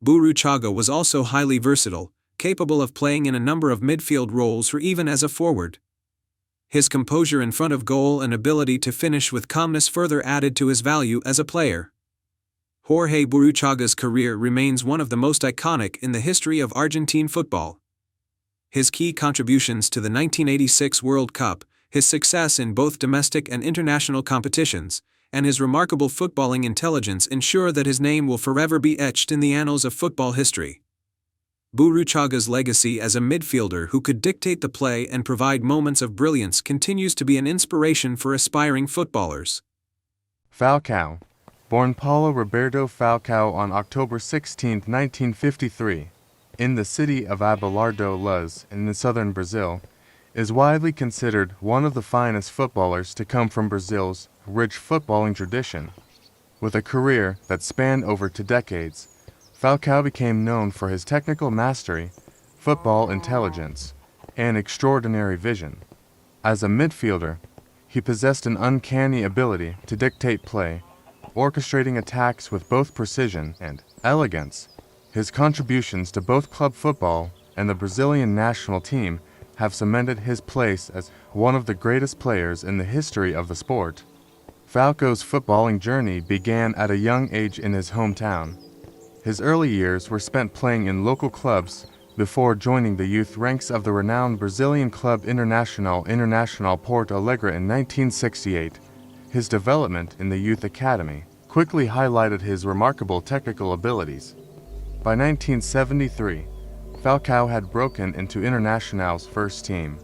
Burruchaga was also highly versatile, capable of playing in a number of midfield roles or even as a forward. His composure in front of goal and ability to finish with calmness further added to his value as a player. Jorge Burruchaga's career remains one of the most iconic in the history of Argentine football. His key contributions to the 1986 World Cup, his success in both domestic and international competitions, and his remarkable footballing intelligence ensure that his name will forever be etched in the annals of football history. Burruchaga's legacy as a midfielder who could dictate the play and provide moments of brilliance continues to be an inspiration for aspiring footballers. Falcao. Born Paulo Roberto Falcao on October 16, 1953, in the city of Abelardo Luz in southern Brazil, is widely considered one of the finest footballers to come from Brazil's rich footballing tradition. With a career that spanned over 2 decades, Falcao became known for his technical mastery, football intelligence, and extraordinary vision. As a midfielder, he possessed an uncanny ability to dictate play, orchestrating attacks with both precision and elegance. His contributions to both club football and the Brazilian national team have cemented his place as one of the greatest players in the history of the sport. Falcao's footballing journey began at a young age in his hometown. His early years were spent playing in local clubs before joining the youth ranks of the renowned Brazilian club Internacional Porto Alegre in 1968. His development in the youth academy quickly highlighted his remarkable technical abilities. By 1973, Falcao had broken into Internacional's first team,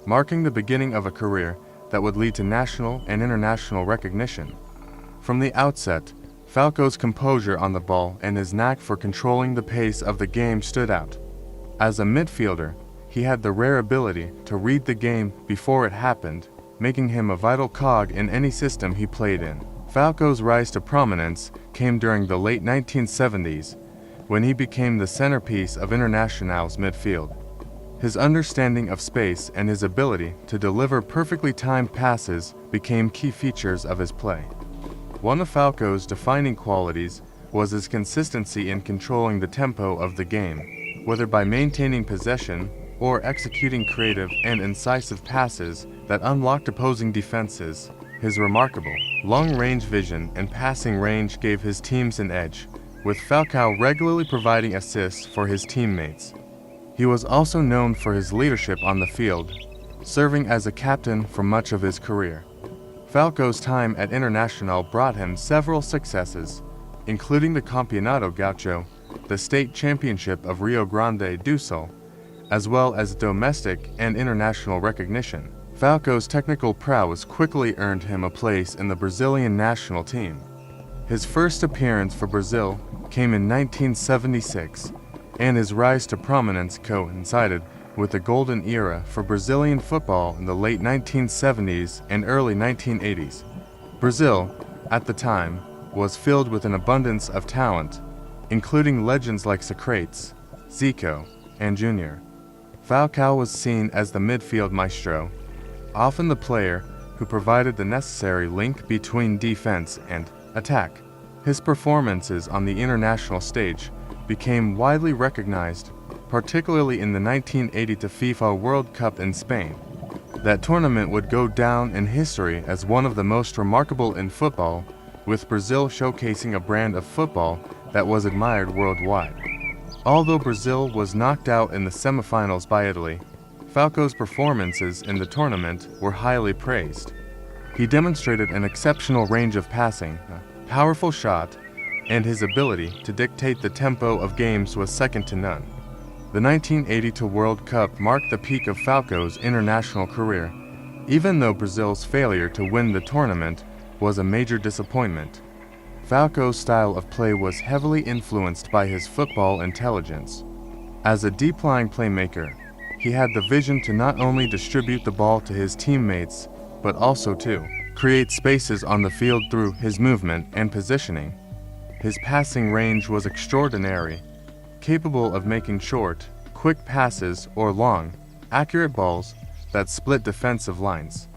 marking the beginning of a career that would lead to national and international recognition. From the outset, Falcao's composure on the ball and his knack for controlling the pace of the game stood out. As a midfielder, he had the rare ability to read the game before it happened, making him a vital cog in any system he played in. Falcao's rise to prominence came during the late 1970s, when he became the centerpiece of Internacional's midfield. His understanding of space and his ability to deliver perfectly timed passes became key features of his play. One of Falcao's defining qualities was his consistency in controlling the tempo of the game, whether by maintaining possession or executing creative and incisive passes that unlocked opposing defenses. His remarkable long-range vision and passing range gave his teams an edge, with Falcao regularly providing assists for his teammates. He was also known for his leadership on the field, serving as a captain for much of his career. Falcao's time at Internacional brought him several successes, including the Campeonato Gaucho, the state championship of Rio Grande do Sul, as well as domestic and international recognition. Falcao's technical prowess quickly earned him a place in the Brazilian national team. His first appearance for Brazil came in 1976, and his rise to prominence coincided with the golden era for Brazilian football in the late 1970s and early 1980s. Brazil, at the time, was filled with an abundance of talent, including legends like Socrates, Zico, and Junior. Falcao was seen as the midfield maestro, often the player who provided the necessary link between defense and attack. His performances on the international stage became widely recognized, particularly in the 1980 FIFA World Cup in Spain. That tournament would go down in history as one of the most remarkable in football, with Brazil showcasing a brand of football that was admired worldwide. Although Brazil was knocked out in the semifinals by Italy, Falcao's performances in the tournament were highly praised. He demonstrated an exceptional range of passing, a powerful shot, and his ability to dictate the tempo of games was second to none. The 1982 World Cup marked the peak of Falcao's international career, even though Brazil's failure to win the tournament was a major disappointment. Falcao's style of play was heavily influenced by his football intelligence. As a deep-lying playmaker, he had the vision to not only distribute the ball to his teammates, but also to create spaces on the field through his movement and positioning. His passing range was extraordinary, capable of making short, quick passes or long, accurate balls that split defensive lines.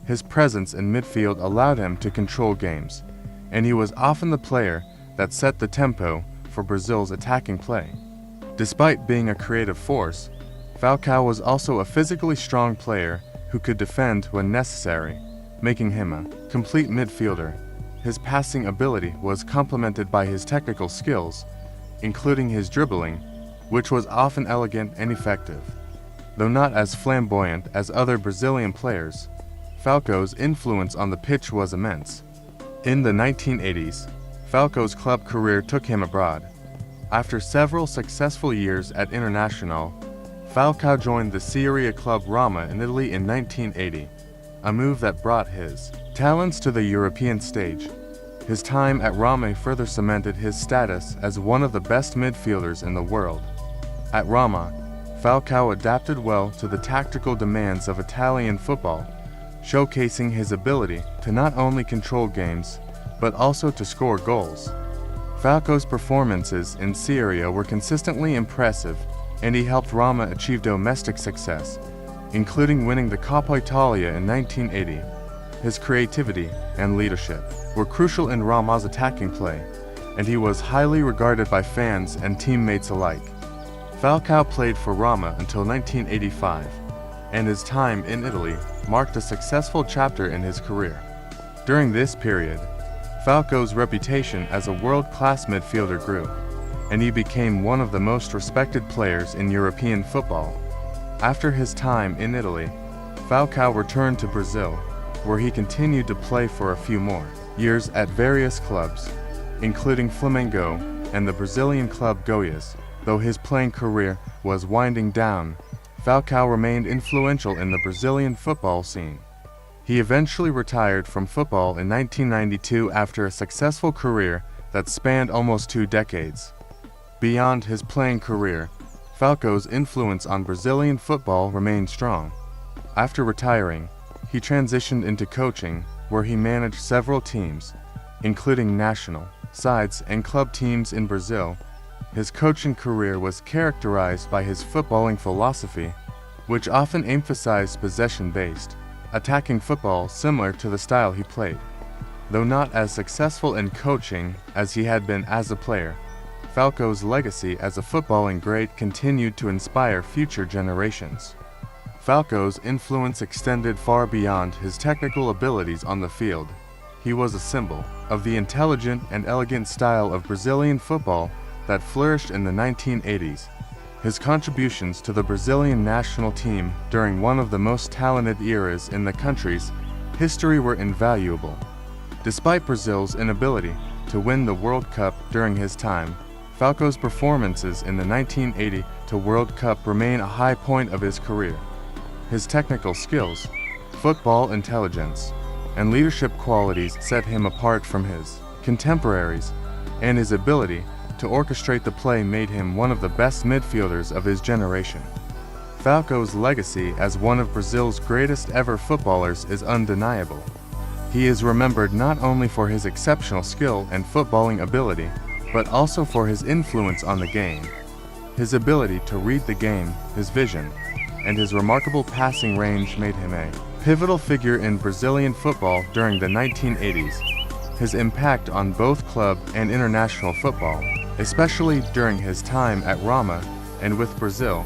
His presence in midfield allowed him to control games, and he was often the player that set the tempo for Brazil's attacking play. Despite being a creative force, Falcao was also a physically strong player who could defend when necessary, making him a complete midfielder. His passing ability was complemented by his technical skills, including his dribbling, which was often elegant and effective. Though not as flamboyant as other Brazilian players, Falcao's influence on the pitch was immense. In the 1980s, Falcao's club career took him abroad. After several successful years at Internacional, Falcao joined the Serie A club Roma in Italy in 1980, a move that brought his talents to the European stage. His time at Roma further cemented his status as one of the best midfielders in the world. At Roma, Falcao adapted well to the tactical demands of Italian football, showcasing his ability to not only control games, but also to score goals. Falcao's performances in Serie A were consistently impressive, and he helped Roma achieve domestic success, including winning the Coppa Italia in 1980. His creativity and leadership were crucial in Roma's attacking play, and he was highly regarded by fans and teammates alike. Falcao played for Roma until 1985, and his time in Italy marked a successful chapter in his career. During this period, Falcao's reputation as a world-class midfielder grew, and he became one of the most respected players in European football. After his time in Italy, Falcao returned to Brazil, where he continued to play for a few more years at various clubs, including Flamengo and the Brazilian club Goiás. Though his playing career was winding down, Falcao remained influential in the Brazilian football scene. He eventually retired from football in 1992 after a successful career that spanned almost 2 decades. Beyond his playing career, Falcao's influence on Brazilian football remained strong. After retiring, he transitioned into coaching, where he managed several teams, including national sides and club teams in Brazil. His coaching career was characterized by his footballing philosophy, which often emphasized possession-based, attacking football similar to the style he played. Though not as successful in coaching as he had been as a player, Falcao's legacy as a footballing great continued to inspire future generations. Falcao's influence extended far beyond his technical abilities on the field. he was a symbol of the intelligent and elegant style of Brazilian football that flourished in the 1980s. His contributions to the Brazilian national team during one of the most talented eras in the country's history were invaluable. Despite Brazil's inability to win the World Cup during his time, Falcao's performances in the 1980 World Cup remain a high point of his career. His technical skills, football intelligence, and leadership qualities set him apart from his contemporaries, and his ability to orchestrate the play made him one of the best midfielders of his generation. Falcao's legacy as one of Brazil's greatest ever footballers is undeniable. He is remembered not only for his exceptional skill and footballing ability, but also for his influence on the game. His ability to read the game, his vision, and his remarkable passing range made him a pivotal figure in Brazilian football during the 1980s. His impact on both club and international football, especially during his time at Roma and with Brazil,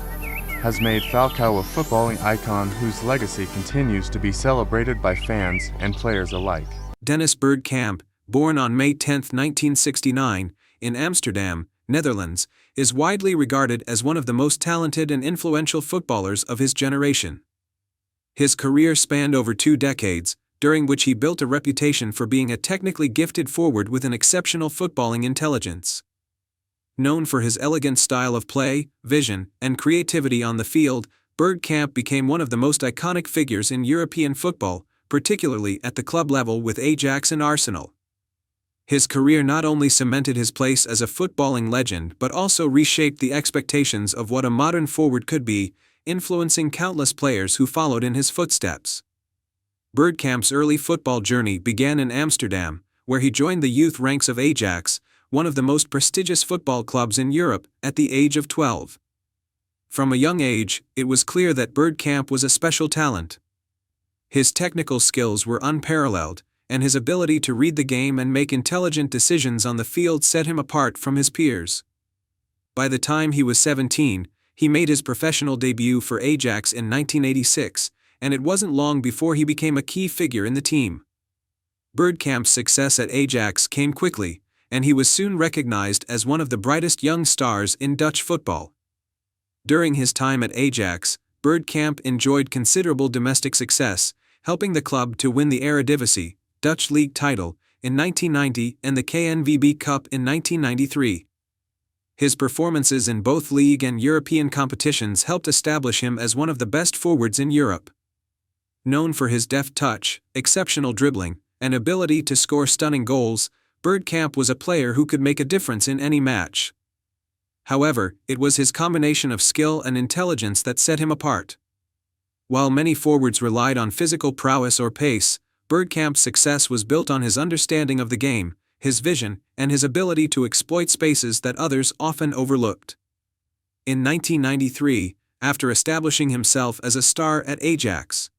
has made Falcao a footballing icon whose legacy continues to be celebrated by fans and players alike. Dennis Bergkamp, born on May 10, 1969, in Amsterdam, Netherlands, is widely regarded as one of the most talented and influential footballers of his generation. His career spanned over 2 decades, during which he built a reputation for being a technically gifted forward with an exceptional footballing intelligence. Known for his elegant style of play, vision, and creativity on the field, Bergkamp became one of the most iconic figures in European football, particularly at the club level with Ajax and Arsenal. His career not only cemented his place as a footballing legend but also reshaped the expectations of what a modern forward could be, influencing countless players who followed in his footsteps. Bergkamp's early football journey began in Amsterdam, where he joined the youth ranks of Ajax, one of the most prestigious football clubs in Europe, at the age of 12. From a young age, it was clear that Bergkamp was a special talent. His technical skills were unparalleled, and his ability to read the game and make intelligent decisions on the field set him apart from his peers. By the time he was 17, he made his professional debut for Ajax in 1986, and it wasn't long before he became a key figure in the team. Bergkamp's success at Ajax came quickly, and he was soon recognized as one of the brightest young stars in Dutch football. During his time at Ajax, Bergkamp enjoyed considerable domestic success, helping the club to win the Eredivisie, Dutch league title, in 1990 and the KNVB Cup in 1993. His performances in both league and European competitions helped establish him as one of the best forwards in Europe. Known for his deft touch, exceptional dribbling, and ability to score stunning goals, Bergkamp was a player who could make a difference in any match. However, it was his combination of skill and intelligence that set him apart. While many forwards relied on physical prowess or pace, Bergkamp's success was built on his understanding of the game, his vision, and his ability to exploit spaces that others often overlooked. In 1993, after establishing himself as a star at Ajax,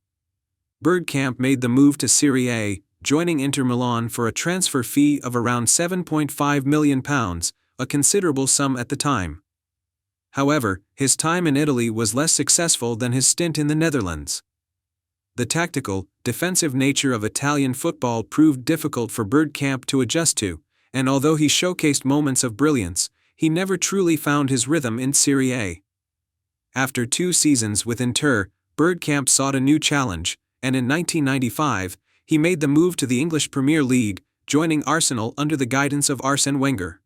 Bergkamp made the move to Serie A, joining Inter Milan for a transfer fee of around £7.5 million, a considerable sum at the time. However, his time in Italy was less successful than his stint in the Netherlands. The tactical, defensive nature of Italian football proved difficult for Bergkamp to adjust to, and although he showcased moments of brilliance, he never truly found his rhythm in Serie A. After 2 seasons with Inter, Bergkamp sought a new challenge, and in 1995, he made the move to the English Premier League, joining Arsenal under the guidance of Arsène Wenger.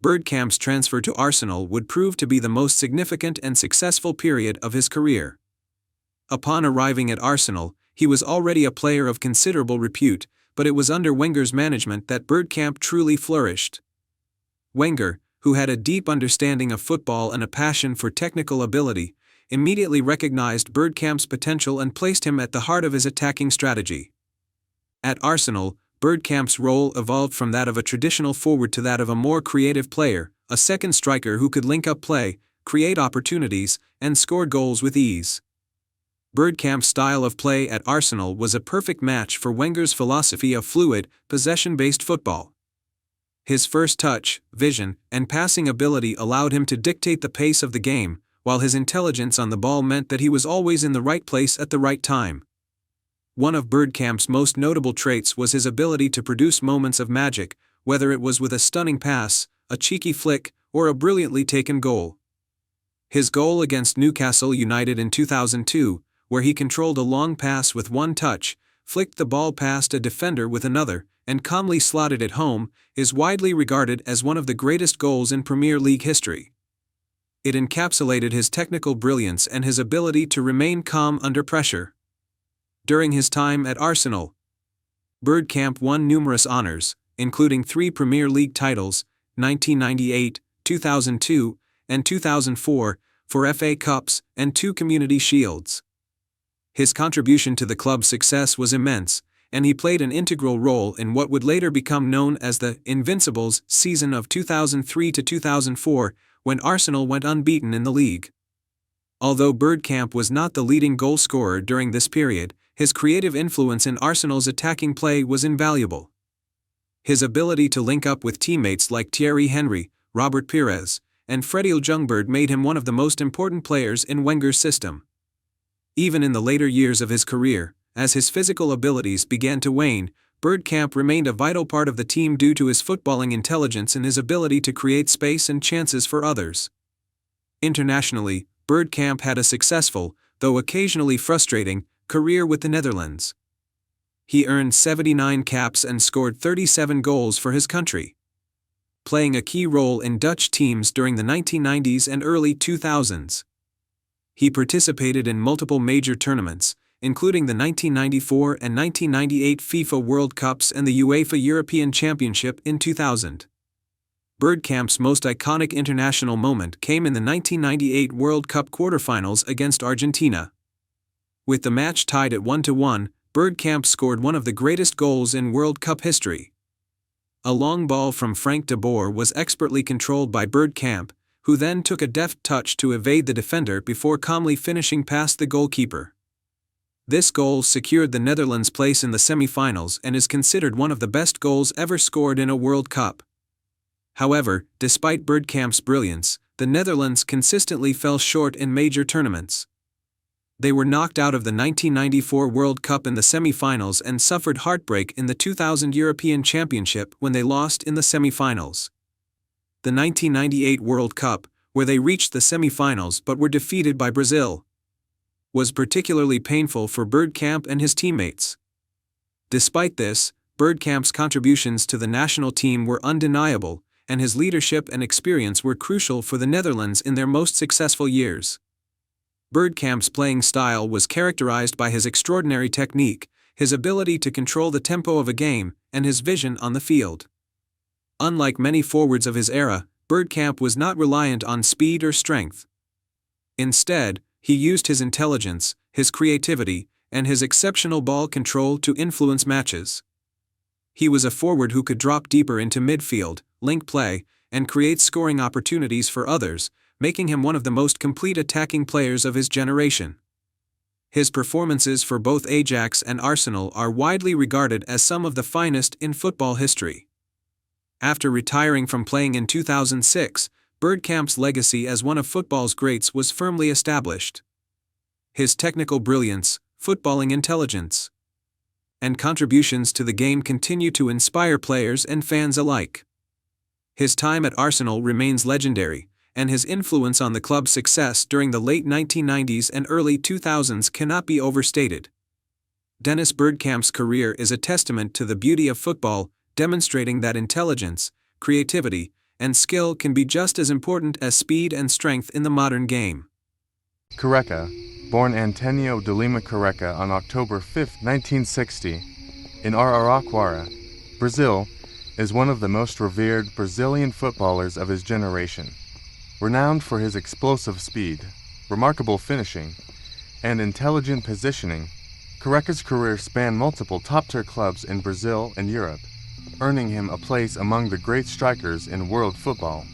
Bergkamp's transfer to Arsenal would prove to be the most significant and successful period of his career. Upon arriving at Arsenal, he was already a player of considerable repute, but it was under Wenger's management that Bergkamp truly flourished. Wenger, who had a deep understanding of football and a passion for technical ability, immediately recognized Bergkamp's potential and placed him at the heart of his attacking strategy. At Arsenal, Bergkamp's role evolved from that of a traditional forward to that of a more creative player, a second striker who could link up play, create opportunities, and score goals with ease. Bergkamp's style of play at Arsenal was a perfect match for Wenger's philosophy of fluid, possession-based football. His first touch, vision, and passing ability allowed him to dictate the pace of the game, while his intelligence on the ball meant that he was always in the right place at the right time. One of Bergkamp's most notable traits was his ability to produce moments of magic, whether it was with a stunning pass, a cheeky flick, or a brilliantly taken goal. His goal against Newcastle United in 2002, where he controlled a long pass with one touch, flicked the ball past a defender with another, and calmly slotted it home, is widely regarded as one of the greatest goals in Premier League history. It encapsulated his technical brilliance and his ability to remain calm under pressure. During his time at Arsenal, Bergkamp won numerous honors, including 3 Premier League titles, 1998, 2002, and 2004, for FA Cups, and 2 Community Shields. His contribution to the club's success was immense, and he played an integral role in what would later become known as the Invincibles season of 2003 to 2004, when Arsenal went unbeaten in the league. Although Bergkamp was not the leading goal scorer during this period, his creative influence in Arsenal's attacking play was invaluable. His ability to link up with teammates like Thierry Henry, Robert Pires, and Freddie Ljungberg made him one of the most important players in Wenger's system. Even in the later years of his career, as his physical abilities began to wane, Bergkamp remained a vital part of the team due to his footballing intelligence and his ability to create space and chances for others. Internationally, Bergkamp had a successful, though occasionally frustrating, career with the Netherlands. He earned 79 caps and scored 37 goals for his country, playing a key role in Dutch teams during the 1990s and early 2000s. He participated in multiple major tournaments, including the 1994 and 1998 FIFA World Cups and the UEFA European Championship in 2000. Bergkamp's most iconic international moment came in the 1998 World Cup quarterfinals against Argentina. With the match tied at 1-1, Bergkamp scored one of the greatest goals in World Cup history. A long ball from Frank de Boer was expertly controlled by Bergkamp, who then took a deft touch to evade the defender before calmly finishing past the goalkeeper. This goal secured the Netherlands' place in the semi-finals and is considered one of the best goals ever scored in a World Cup. However, despite Bergkamp's brilliance, the Netherlands consistently fell short in major tournaments. They were knocked out of the 1994 World Cup in the semi-finals and suffered heartbreak in the 2000 European Championship when they lost in the semi-finals. The 1998 World Cup, where they reached the semi-finals but were defeated by Brazil, was particularly painful for Bergkamp and his teammates. Despite this, Bergkamp's contributions to the national team were undeniable, and his leadership and experience were crucial for the Netherlands in their most successful years. Bergkamp's playing style was characterized by his extraordinary technique, his ability to control the tempo of a game, and his vision on the field. Unlike many forwards of his era, Bergkamp was not reliant on speed or strength. Instead, he used his intelligence, his creativity, and his exceptional ball control to influence matches. He was a forward who could drop deeper into midfield, link play, and create scoring opportunities for others, making him one of the most complete attacking players of his generation. His performances for both Ajax and Arsenal are widely regarded as some of the finest in football history. After retiring from playing in 2006, Bergkamp's legacy as one of football's greats was firmly established. His technical brilliance, footballing intelligence, and contributions to the game continue to inspire players and fans alike. His time at Arsenal remains legendary, and his influence on the club's success during the late 1990s and early 2000s cannot be overstated. Dennis Bergkamp's career is a testament to the beauty of football, demonstrating that intelligence, creativity, and skill can be just as important as speed and strength in the modern game. Careca, born Antonio de Lima Careca on October 5, 1960, in Araraquara, Brazil, is one of the most revered Brazilian footballers of his generation. Renowned for his explosive speed, remarkable finishing, and intelligent positioning, Careca's career spanned multiple top-tier clubs in Brazil and Europe, earning him a place among the great strikers in world football.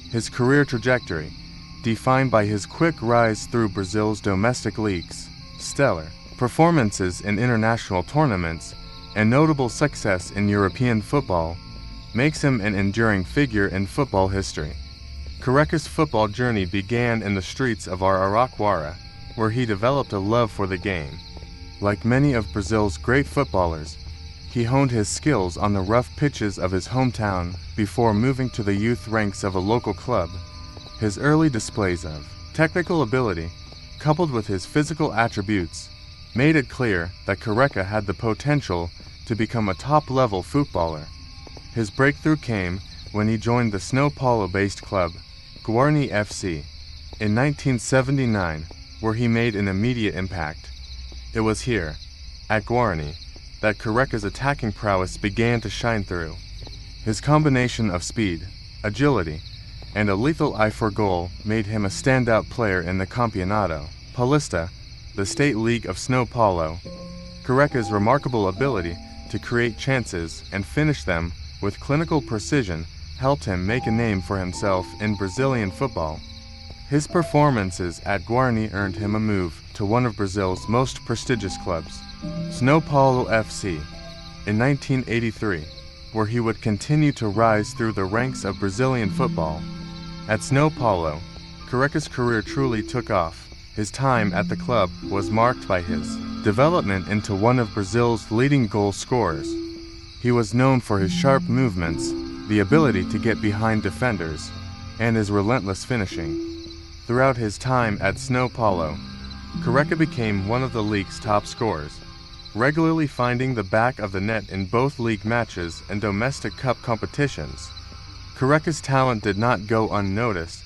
His career trajectory, defined by his quick rise through Brazil's domestic leagues, stellar performances in international tournaments, and notable success in European football, makes him an enduring figure in football history. Careca's football journey began in the streets of Araraquara, where he developed a love for the game. Like many of Brazil's great footballers, he honed his skills on the rough pitches of his hometown before moving to the youth ranks of a local club. His early displays of technical ability, coupled with his physical attributes, made it clear that Careca had the potential to become a top-level footballer. His breakthrough came when he joined the São Paulo-based club, Guarani FC, in 1979, where he made an immediate impact. It was here, at Guarani, that Careca's attacking prowess began to shine through. His combination of speed, agility, and a lethal eye for goal made him a standout player in the Campeonato Paulista, the state league of São Paulo. Careca's remarkable ability to create chances and finish them with clinical precision helped him make a name for himself in Brazilian football. His performances at Guarani earned him a move to one of Brazil's most prestigious clubs, São Paulo FC, in 1983, where he would continue to rise through the ranks of Brazilian football. At São Paulo, Careca's career truly took off. His time at the club was marked by his development into one of Brazil's leading goal scorers. He was known for his sharp movements, the ability to get behind defenders, and his relentless finishing. Throughout his time at São Paulo, Careca became one of the league's top scorers, regularly finding the back of the net in both league matches and domestic cup competitions. Careca's talent did not go unnoticed,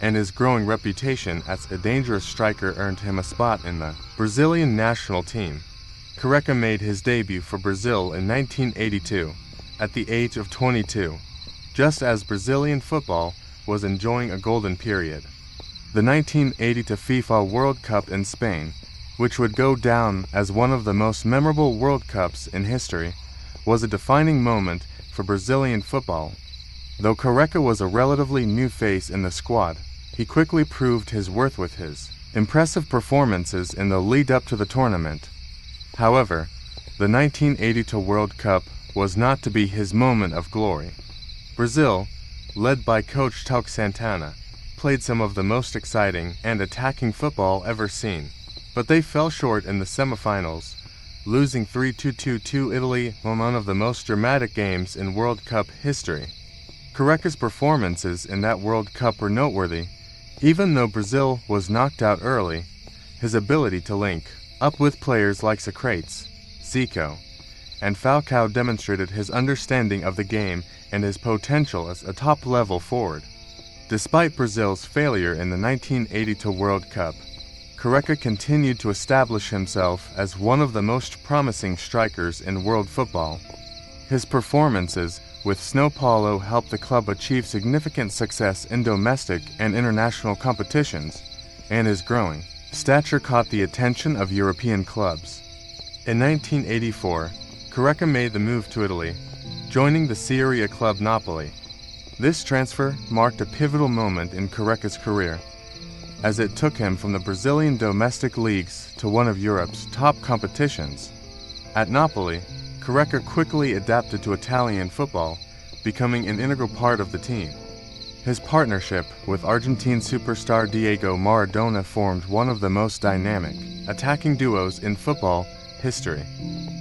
and his growing reputation as a dangerous striker earned him a spot in the Brazilian national team. Careca made his debut for Brazil in 1982, at the age of 22, just as Brazilian football was enjoying a golden period. The 1980 FIFA World Cup in Spain, which would go down as one of the most memorable World Cups in history, was a defining moment for Brazilian football. Though Careca was a relatively new face in the squad, he quickly proved his worth with his impressive performances in the lead-up to the tournament. However, the 1982 World Cup was not to be his moment of glory. Brazil, led by coach Tauque Santana, played some of the most exciting and attacking football ever seen, but they fell short in the semifinals, losing 3-2 to Italy in one of the most dramatic games in World Cup history. Careca's performances in that World Cup were noteworthy. Even though Brazil was knocked out early, his ability to link up with players like Socrates, Zico, and Falcao demonstrated his understanding of the game and his potential as a top-level forward. Despite Brazil's failure in the 1982 World Cup, Careca continued to establish himself as one of the most promising strikers in world football. His performances with São Paulo helped the club achieve significant success in domestic and international competitions, and his growing stature caught the attention of European clubs. In 1984, Careca made the move to Italy, joining the Serie A club Napoli. This transfer marked a pivotal moment in Careca's career, as it took him from the Brazilian domestic leagues to one of Europe's top competitions. At Napoli, Careca quickly adapted to Italian football, becoming an integral part of the team. His partnership with Argentine superstar Diego Maradona formed one of the most dynamic attacking duos in football history.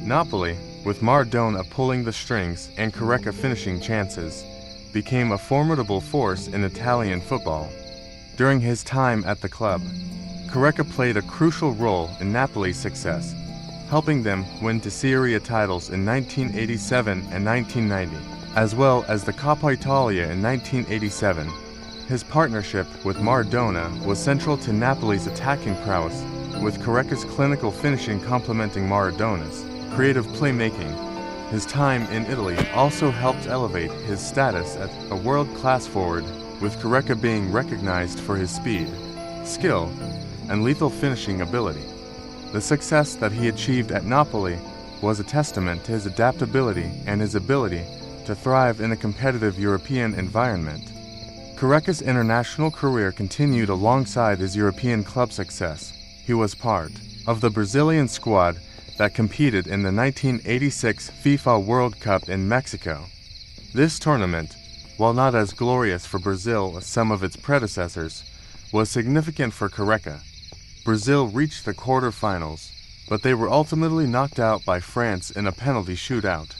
Napoli, with Maradona pulling the strings and Careca finishing chances, became a formidable force in Italian football. During his time at the club, Careca played a crucial role in Napoli's success, helping them win two Serie A titles in 1987 and 1990, as well as the Coppa Italia in 1987. His partnership with Maradona was central to Napoli's attacking prowess, with Careca's clinical finishing complementing Maradona's creative playmaking. His time in Italy also helped elevate his status as a world-class forward, with Careca being recognized for his speed, skill, and lethal finishing ability. The success that he achieved at Napoli was a testament to his adaptability and his ability to thrive in a competitive European environment. Careca's international career continued alongside his European club success. He was part of the Brazilian squad that competed in the 1986 FIFA World Cup in Mexico. This tournament, while not as glorious for Brazil as some of its predecessors, was significant for Careca. Brazil reached the quarterfinals, but they were ultimately knocked out by France in a penalty shootout.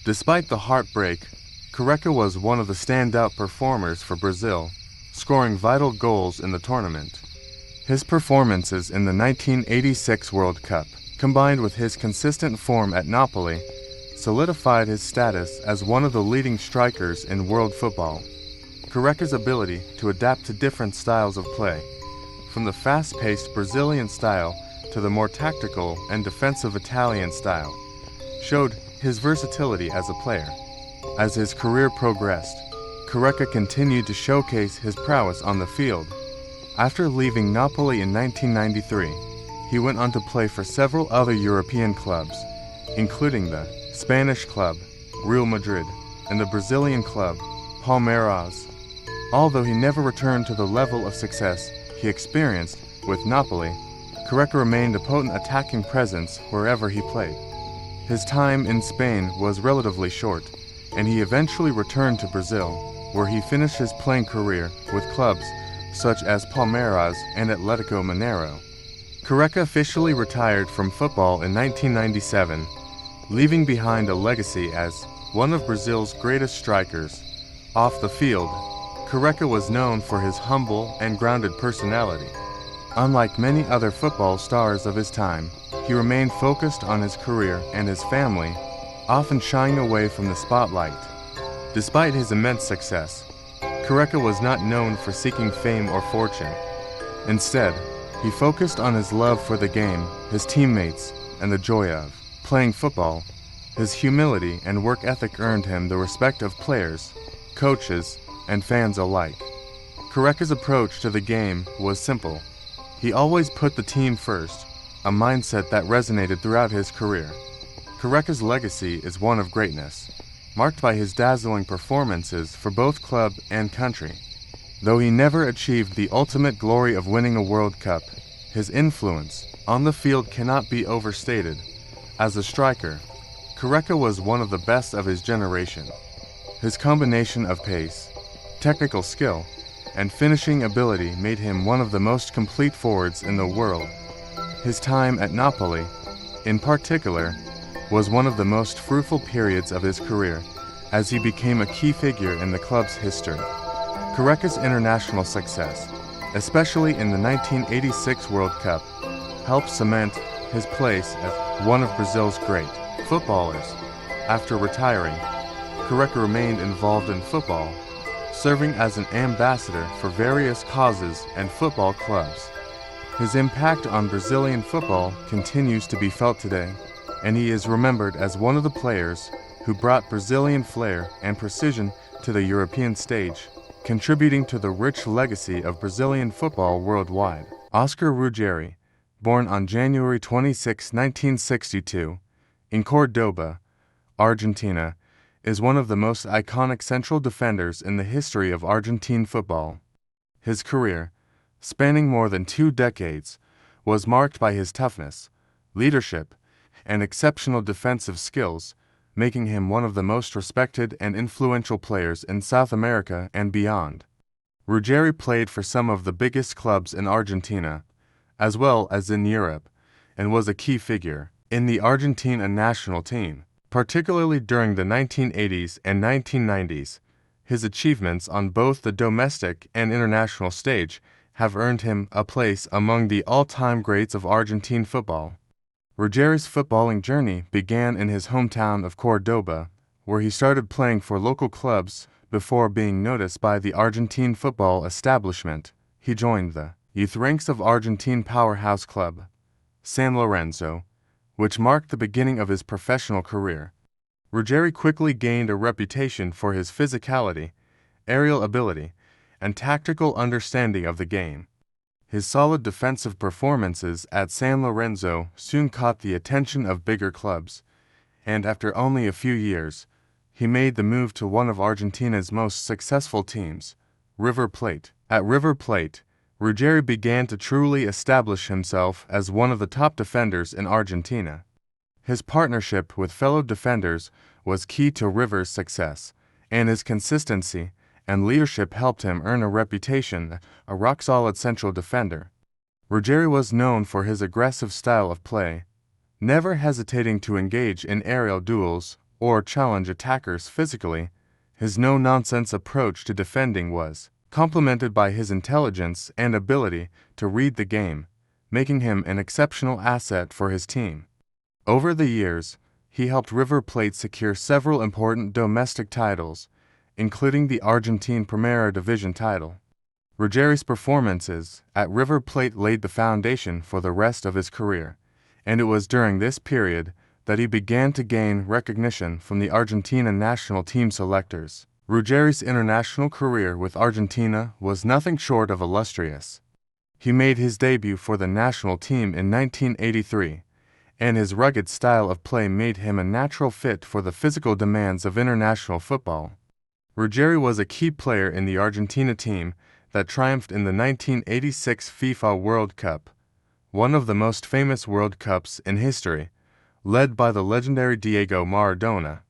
Despite the heartbreak, Careca was one of the standout performers for Brazil, scoring vital goals in the tournament. His performances in the 1986 World Cup, combined with his consistent form at Napoli, solidified his status as one of the leading strikers in world football. Careca's ability to adapt to different styles of play, from the fast-paced Brazilian style to the more tactical and defensive Italian style, showed his versatility as a player. As his career progressed, Careca continued to showcase his prowess on the field. After leaving Napoli in 1993, he went on to play for several other European clubs, including the Spanish club Real Madrid and the Brazilian club Palmeiras. Although he never returned to the level of success he experienced with Napoli, Careca remained a potent attacking presence wherever he played. His time in Spain was relatively short, and he eventually returned to Brazil, where he finished his playing career with clubs such as Palmeiras and Atlético Mineiro. Careca officially retired from football in 1997, leaving behind a legacy as one of Brazil's greatest strikers. Off the field, Careca was known for his humble and grounded personality. Unlike many other football stars of his time, he remained focused on his career and his family, often shying away from the spotlight. Despite his immense success, Careca was not known for seeking fame or fortune. Instead, he focused on his love for the game, his teammates, and the joy of playing football. His humility and work ethic earned him the respect of players, coaches, and fans alike. Careca's approach to the game was simple. He always put the team first, a mindset that resonated throughout his career. Careca's legacy is one of greatness, marked by his dazzling performances for both club and country. Though he never achieved the ultimate glory of winning a World Cup, his influence on the field cannot be overstated. As a striker, Careca was one of the best of his generation. His combination of pace, technical skill, and finishing ability made him one of the most complete forwards in the world. His time at Napoli, in particular, was one of the most fruitful periods of his career, as he became a key figure in the club's history. Careca's international success, especially in the 1986 World Cup, helped cement his place as one of Brazil's great footballers. After retiring, Careca remained involved in football, serving as an ambassador for various causes and football clubs. His impact on Brazilian football continues to be felt today, and he is remembered as one of the players who brought Brazilian flair and precision to the European stage, contributing to the rich legacy of Brazilian football worldwide. Oscar Ruggeri, born on January 26, 1962, in Córdoba, Argentina, is one of the most iconic central defenders in the history of Argentine football. His career, spanning more than 2 decades, was marked by his toughness, leadership, and exceptional defensive skills, making him one of the most respected and influential players in South America and beyond. Ruggeri played for some of the biggest clubs in Argentina, as well as in Europe, and was a key figure in the Argentina national team, particularly during the 1980s and 1990s. His achievements on both the domestic and international stage have earned him a place among the all-time greats of Argentine football. Ruggeri's footballing journey began in his hometown of Córdoba, where he started playing for local clubs before being noticed by the Argentine football establishment. He joined the youth ranks of Argentine powerhouse club, San Lorenzo, which marked the beginning of his professional career. Ruggeri quickly gained a reputation for his physicality, aerial ability, and tactical understanding of the game. His solid defensive performances at San Lorenzo soon caught the attention of bigger clubs, and after only a few years, he made the move to one of Argentina's most successful teams, River Plate. At River Plate, Ruggeri began to truly establish himself as one of the top defenders in Argentina. His partnership with fellow defenders was key to River's success, and his consistency and leadership helped him earn a reputation as a rock-solid central defender. Ruggeri was known for his aggressive style of play, never hesitating to engage in aerial duels or challenge attackers physically. His no-nonsense approach to defending was complemented by his intelligence and ability to read the game, making him an exceptional asset for his team. Over the years, he helped River Plate secure several important domestic titles, including the Argentine Primera Division title. Ruggeri's performances at River Plate laid the foundation for the rest of his career, and it was during this period that he began to gain recognition from the Argentina national team selectors. Ruggeri's international career with Argentina was nothing short of illustrious. He made his debut for the national team in 1983, and his rugged style of play made him a natural fit for the physical demands of international football. Ruggeri was a key player in the Argentina team that triumphed in the 1986 FIFA World Cup, one of the most famous World Cups in history, led by the legendary Diego Maradona.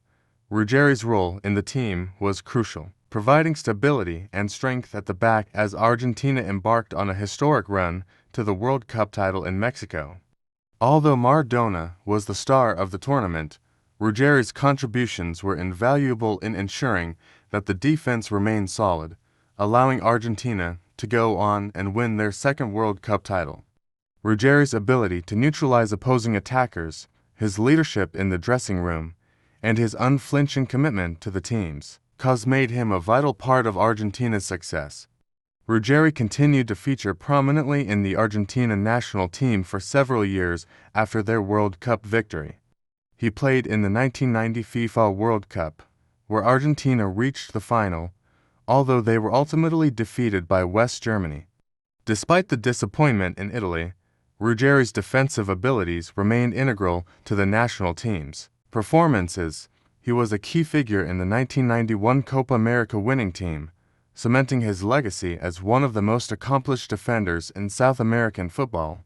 Ruggeri's role in the team was crucial, providing stability and strength at the back as Argentina embarked on a historic run to the World Cup title in Mexico. Although Maradona was the star of the tournament, Ruggeri's contributions were invaluable in ensuring that the defense remained solid, allowing Argentina to go on and win their second World Cup title. Ruggeri's ability to neutralize opposing attackers, his leadership in the dressing room, and his unflinching commitment to the team's cause made him a vital part of Argentina's success. Ruggeri continued to feature prominently in the Argentina national team for several years after their World Cup victory. He played in the 1990 FIFA World Cup, where Argentina reached the final, although they were ultimately defeated by West Germany. Despite the disappointment in Italy, Ruggeri's defensive abilities remained integral to the national team's performances. He was a key figure in the 1991 Copa America winning team, cementing his legacy as one of the most accomplished defenders in South American football.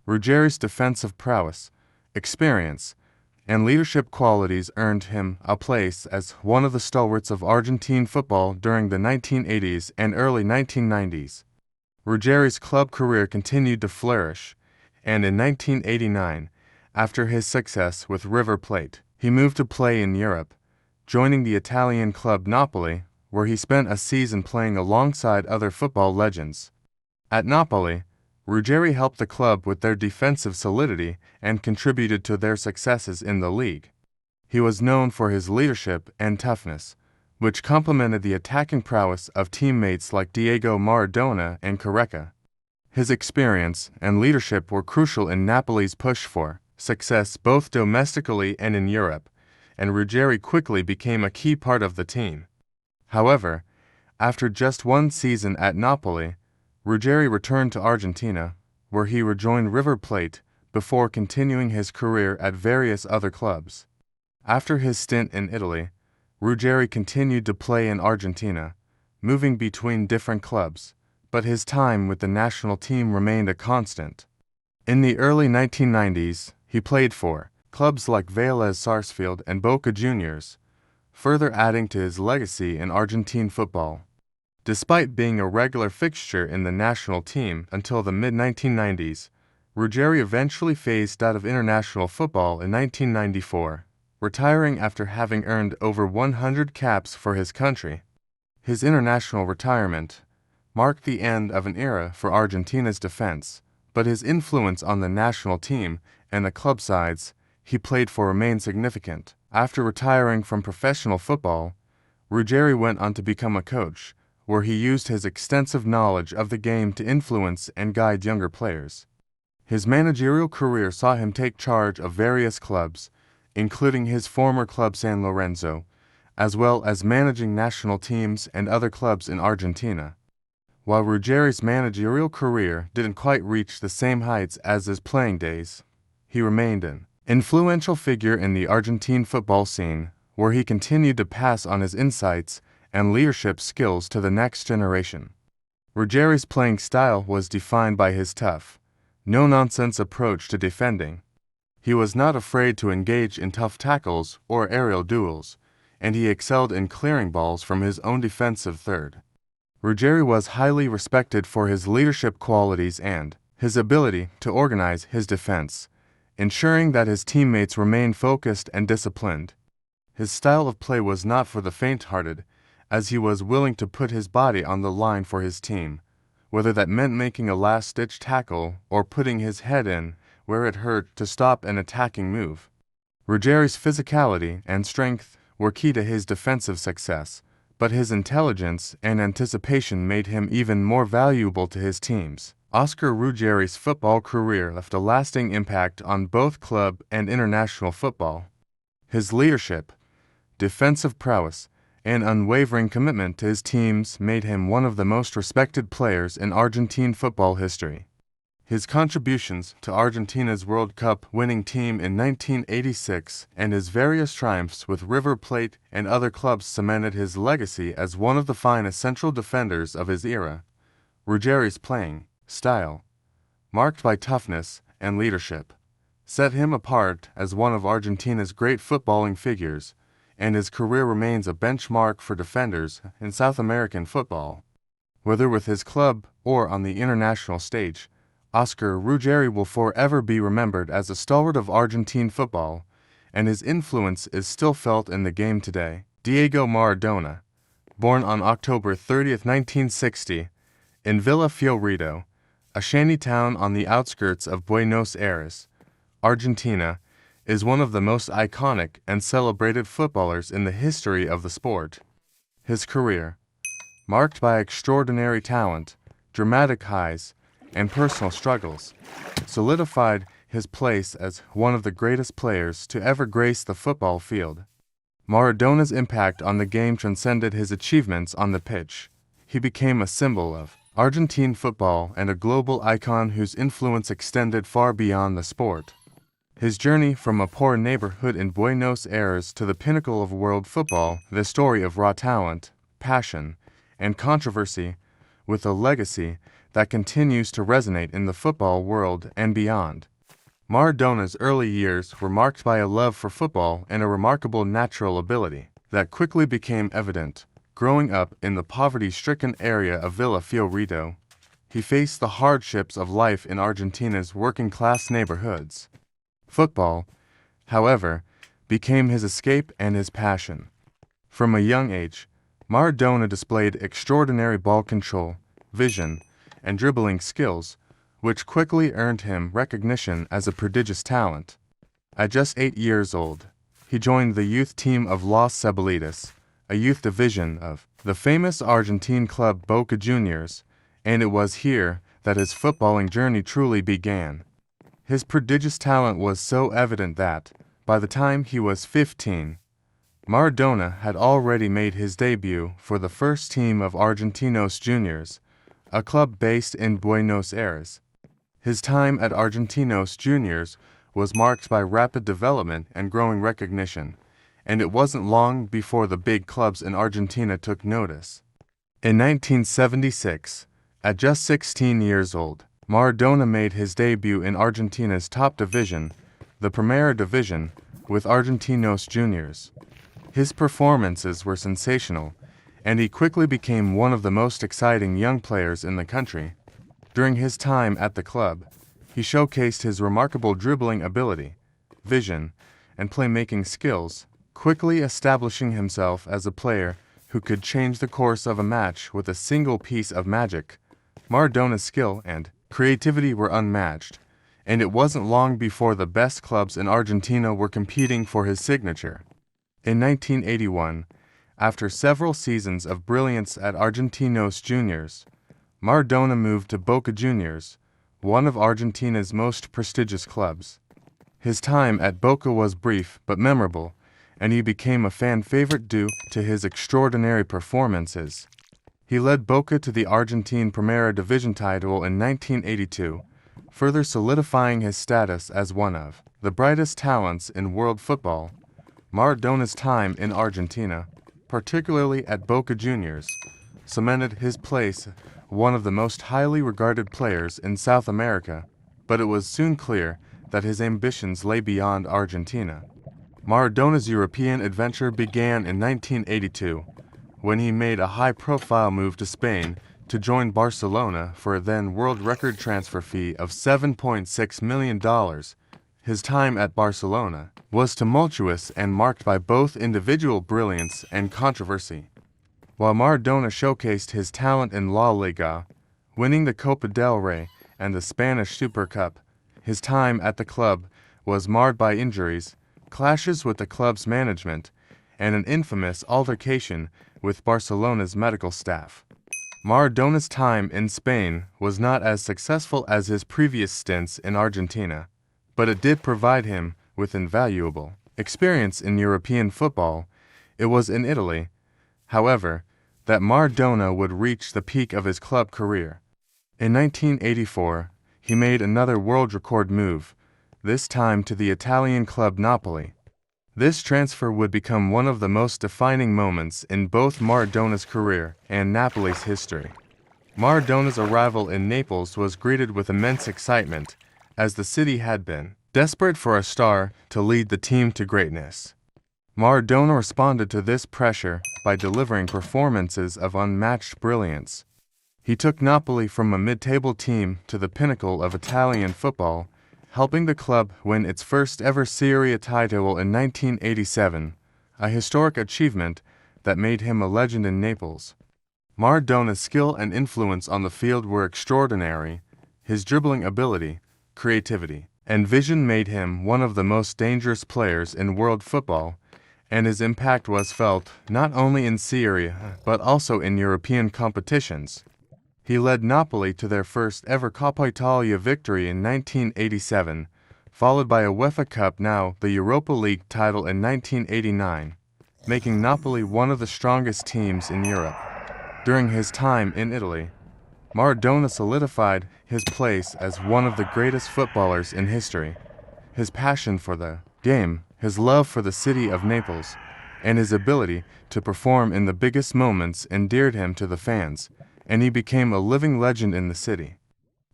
Ruggeri's defensive prowess, experience, and leadership qualities earned him a place as one of the stalwarts of Argentine football during the 1980s and early 1990s. Ruggeri's club career continued to flourish, and in 1989, after his success with River Plate, he moved to play in Europe, joining the Italian club Napoli, where he spent a season playing alongside other football legends. At Napoli, Ruggeri helped the club with their defensive solidity and contributed to their successes in the league. He was known for his leadership and toughness, which complemented the attacking prowess of teammates like Diego Maradona and Careca. His experience and leadership were crucial in Napoli's push for success both domestically and in Europe, and Ruggeri quickly became a key part of the team. However, after just one season at Napoli, Ruggeri returned to Argentina, where he rejoined River Plate before continuing his career at various other clubs. After his stint in Italy, Ruggeri continued to play in Argentina, moving between different clubs, but his time with the national team remained a constant. In the early 1990s, he played for clubs like Vélez Sarsfield and Boca Juniors, further adding to his legacy in Argentine football. Despite being a regular fixture in the national team until the mid-1990s, Ruggeri eventually phased out of international football in 1994, retiring after having earned over 100 caps for his country. His international retirement marked the end of an era for Argentina's defense, but his influence on the national team and the club sides he played for remained significant. After retiring from professional football, Ruggeri went on to become a coach, where he used his extensive knowledge of the game to influence and guide younger players. His managerial career saw him take charge of various clubs, including his former club San Lorenzo, as well as managing national teams and other clubs in Argentina. While Ruggeri's managerial career didn't quite reach the same heights as his playing days, he remained an influential figure in the Argentine football scene, where he continued to pass on his insights and leadership skills to the next generation. Ruggeri's playing style was defined by his tough, no-nonsense approach to defending. He was not afraid to engage in tough tackles or aerial duels, and he excelled in clearing balls from his own defensive third. Ruggeri was highly respected for his leadership qualities and his ability to organize his defense, ensuring that his teammates remained focused and disciplined. His style of play was not for the faint-hearted, as he was willing to put his body on the line for his team, whether that meant making a last-ditch tackle or putting his head in where it hurt to stop an attacking move. Ruggeri's physicality and strength were key to his defensive success, but his intelligence and anticipation made him even more valuable to his teams. Oscar Ruggeri's football career left a lasting impact on both club and international football. His leadership, defensive prowess, and unwavering commitment to his teams made him one of the most respected players in Argentine football history. His contributions to Argentina's World Cup winning team in 1986 and his various triumphs with River Plate and other clubs cemented his legacy as one of the finest central defenders of his era. Ruggeri's playing style, marked by toughness and leadership, set him apart as one of Argentina's great footballing figures, and his career remains a benchmark for defenders in South American football. Whether with his club or on the international stage, Oscar Ruggeri will forever be remembered as a stalwart of Argentine football, and his influence is still felt in the game today. Diego Maradona, born on October 30, 1960, in Villa Fiorito, a shanty town on the outskirts of Buenos Aires, Argentina, is one of the most iconic and celebrated footballers in the history of the sport. His career, marked by extraordinary talent, dramatic highs, and personal struggles, solidified his place as one of the greatest players to ever grace the football field. Maradona's impact on the game transcended his achievements on the pitch. He became a symbol of Argentine football and a global icon whose influence extended far beyond the sport. His journey from a poor neighborhood in Buenos Aires to the pinnacle of world football, the story of raw talent, passion, and controversy, with a legacy that continues to resonate in the football world and beyond. Maradona's early years were marked by a love for football and a remarkable natural ability that quickly became evident. Growing up in the poverty-stricken area of Villa Fiorito, he faced the hardships of life in Argentina's working-class neighborhoods. Football, however, became his escape and his passion. From a young age, Maradona displayed extraordinary ball control, vision, and dribbling skills, which quickly earned him recognition as a prodigious talent. At just 8 years old, he joined the youth team of Los Cebollitas, a youth division of the famous Argentine club Boca Juniors, and it was here that his footballing journey truly began. His prodigious talent was so evident that, by the time he was 15, Maradona had already made his debut for the first team of Argentinos Juniors, a club based in Buenos Aires. His time at Argentinos Juniors was marked by rapid development and growing recognition, and it wasn't long before the big clubs in Argentina took notice. In 1976, at just 16 years old, Maradona made his debut in Argentina's top division, the Primera Division, with Argentinos Juniors. His performances were sensational, and he quickly became one of the most exciting young players in the country. During his time at the club, he showcased his remarkable dribbling ability, vision, and playmaking skills, quickly establishing himself as a player who could change the course of a match with a single piece of magic. Maradona's skill and creativity were unmatched, and it wasn't long before the best clubs in Argentina were competing for his signature. In 1981, after several seasons of brilliance at Argentinos Juniors, Maradona moved to Boca Juniors, one of Argentina's most prestigious clubs. His time at Boca was brief but memorable, and he became a fan favorite due to his extraordinary performances. He led Boca to the Argentine Primera Division title in 1982, further solidifying his status as one of the brightest talents in world football. Maradona's time in Argentina, particularly at Boca Juniors, cemented his place one of the most highly regarded players in South America, but it was soon clear that his ambitions lay beyond Argentina. Maradona's European adventure began in 1982, when he made a high-profile move to Spain to join Barcelona for a then world record transfer fee of $7.6 million. His time at Barcelona was tumultuous and marked by both individual brilliance and controversy. While Maradona showcased his talent in La Liga, winning the Copa del Rey and the Spanish Super Cup, his time at the club was marred by injuries, clashes with the club's management, and an infamous altercation with Barcelona's medical staff. Maradona's time in Spain was not as successful as his previous stints in Argentina, but it did provide him with invaluable experience in European football. It was in Italy, however, that Maradona would reach the peak of his club career. In 1984, he made another world record move, this time to the Italian club Napoli. This transfer would become one of the most defining moments in both Maradona's career and Napoli's history. Maradona's arrival in Naples was greeted with immense excitement, as the city had been desperate for a star to lead the team to greatness. Maradona responded to this pressure by delivering performances of unmatched brilliance. He took Napoli from a mid-table team to the pinnacle of Italian football, helping the club win its first ever Serie A title in 1987, a historic achievement that made him a legend in Naples. Maradona's skill and influence on the field were extraordinary. His dribbling ability, creativity, and vision made him one of the most dangerous players in world football, and his impact was felt not only in Serie A but also in European competitions. He led Napoli to their first ever Coppa Italia victory in 1987, followed by a UEFA Cup, now the Europa League title in 1989, making Napoli one of the strongest teams in Europe. During his time in Italy, Maradona solidified his place as one of the greatest footballers in history. His passion for the game, his love for the city of Naples, and his ability to perform in the biggest moments endeared him to the fans, and he became a living legend in the city.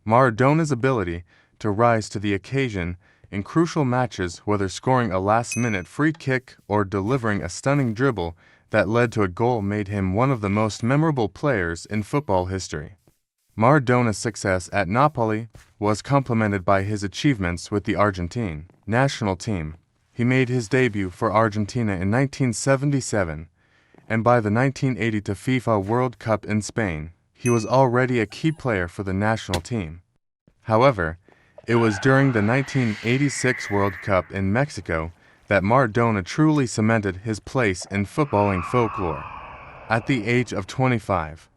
Maradona's ability to rise to the occasion in crucial matches, whether scoring a last-minute free kick or delivering a stunning dribble that led to a goal, made him one of the most memorable players in football history. Maradona's success at Napoli was complemented by his achievements with the Argentine national team. He made his debut for Argentina in 1977, and by the 1980 FIFA World Cup in Spain, he was already a key player for the national team. However, it was during the 1986 World Cup in Mexico that Maradona truly cemented his place in footballing folklore. At the age of 25,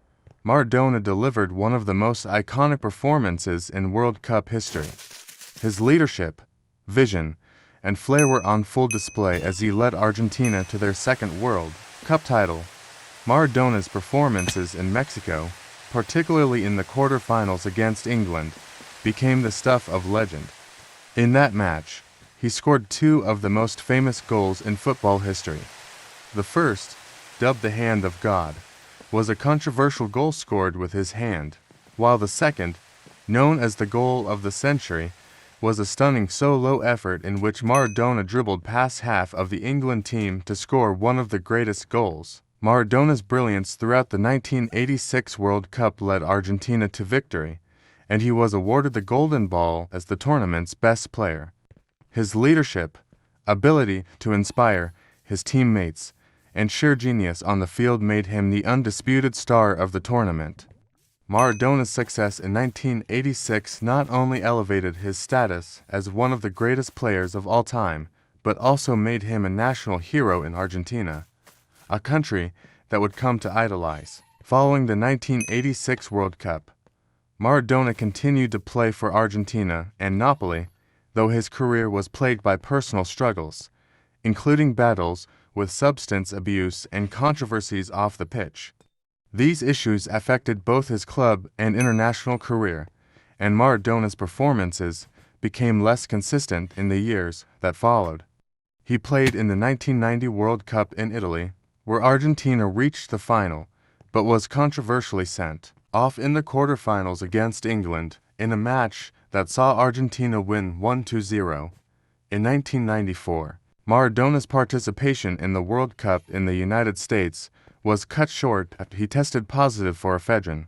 Maradona delivered one of the most iconic performances in World Cup history. His leadership, vision, and flair were on full display as he led Argentina to their second World Cup title. Maradona's performances in Mexico, particularly in the quarterfinals against England, became the stuff of legend. In that match, he scored two of the most famous goals in football history. The first, dubbed the Hand of God, was a controversial goal scored with his hand, while the second, known as the goal of the century, was a stunning solo effort in which Maradona dribbled past half of the England team to score one of the greatest goals. Maradona's brilliance throughout the 1986 World Cup led Argentina to victory, and he was awarded the Golden Ball as the tournament's best player. His leadership, ability to inspire his teammates, and sheer genius on the field made him the undisputed star of the tournament. Maradona's success in 1986 not only elevated his status as one of the greatest players of all time, but also made him a national hero in Argentina, a country that would come to idolize. Following the 1986 World Cup, Maradona continued to play for Argentina and Napoli, though his career was plagued by personal struggles, including battles with substance abuse and controversies off the pitch. These issues affected both his club and international career, and Maradona's performances became less consistent in the years that followed. He played in the 1990 World Cup in Italy, where Argentina reached the final, but was controversially sent off in the quarterfinals against England in a match that saw Argentina win 1-0. In 1994, Maradona's participation in the World Cup in the United States was cut short after he tested positive for ephedrine,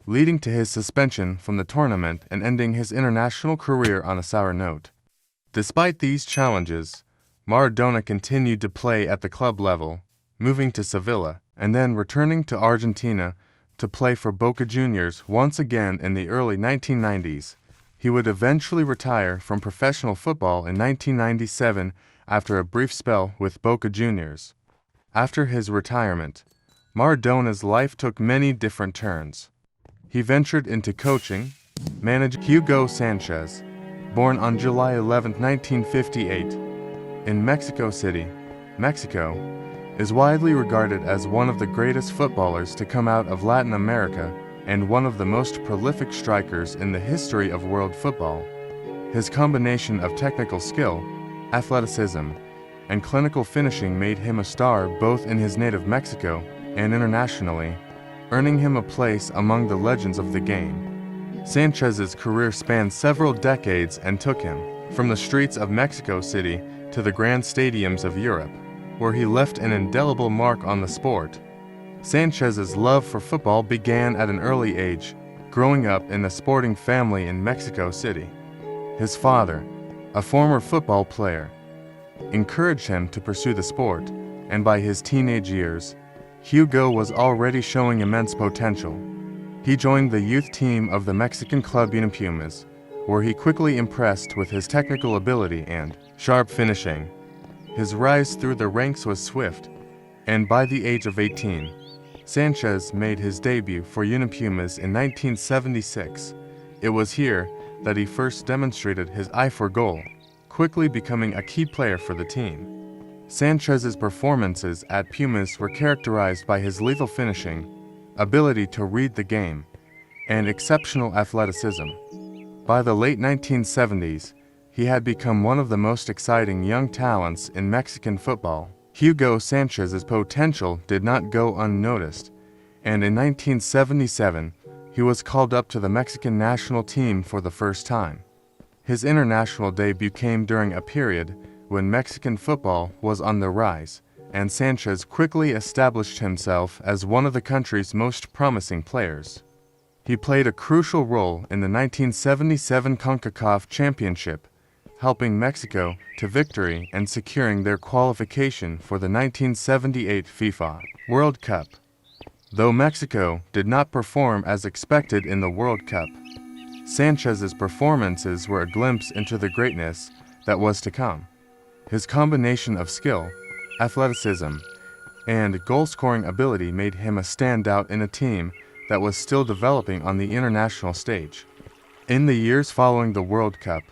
leading to his suspension from the tournament and ending his international career on a sour note. Despite these challenges, Maradona continued to play at the club level, moving to Sevilla, and then returning to Argentina to play for Boca Juniors once again in the early 1990s. He would eventually retire from professional football in 1997 after a brief spell with Boca Juniors. After his retirement, Maradona's life took many different turns. He ventured into coaching, managing Hugo Sanchez, born on July 11, 1958, in Mexico City, Mexico, is widely regarded as one of the greatest footballers to come out of Latin America and one of the most prolific strikers in the history of world football. His combination of technical skill, athleticism, and clinical finishing made him a star both in his native Mexico and internationally, earning him a place among the legends of the game. Sanchez's career spanned several decades and took him from the streets of Mexico City to the grand stadiums of Europe, where he left an indelible mark on the sport. Sanchez's love for football began at an early age, growing up in a sporting family in Mexico City. His father, a former football player, encouraged him to pursue the sport, and by his teenage years, Hugo was already showing immense potential. He joined the youth team of the Mexican club Unipumas, where he quickly impressed with his technical ability and sharp finishing. His rise through the ranks was swift, and by the age of 18, Sanchez made his debut for Unipumas in 1976. It was here that he first demonstrated his eye for goal, quickly becoming a key player for the team. Sanchez's performances at Pumas were characterized by his lethal finishing, ability to read the game, and exceptional athleticism. By the late 1970s, he had become one of the most exciting young talents in Mexican football. Hugo Sanchez's potential did not go unnoticed, and in 1977, he was called up to the Mexican national team for the first time. His international debut came during a period when Mexican football was on the rise, and Sanchez quickly established himself as one of the country's most promising players. He played a crucial role in the 1977 CONCACAF Championship, helping Mexico to victory and securing their qualification for the 1978 FIFA World Cup. Though Mexico did not perform as expected in the World Cup, Sanchez's performances were a glimpse into the greatness that was to come. His combination of skill, athleticism, and goal-scoring ability made him a standout in a team that was still developing on the international stage. In the years following the World Cup,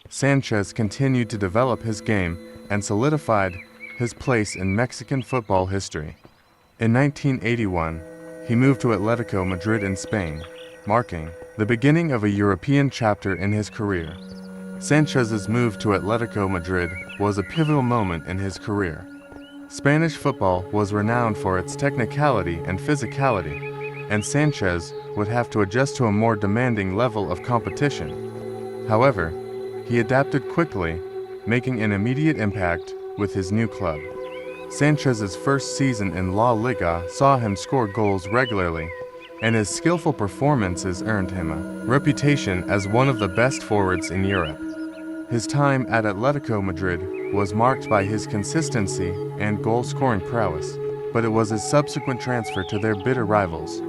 Sanchez continued to develop his game and solidified his place in Mexican football history. In 1981, he moved to Atletico Madrid in Spain, marking the beginning of a European chapter in his career. Sanchez's move to Atletico Madrid was a pivotal moment in his career. Spanish football was renowned for its technicality and physicality, and Sanchez would have to adjust to a more demanding level of competition. However, he adapted quickly, making an immediate impact with his new club. Sanchez's first season in La Liga saw him score goals regularly, and his skillful performances earned him a reputation as one of the best forwards in Europe. His time at Atletico Madrid was marked by his consistency and goal-scoring prowess, but it was his subsequent transfer to their bitter rivals,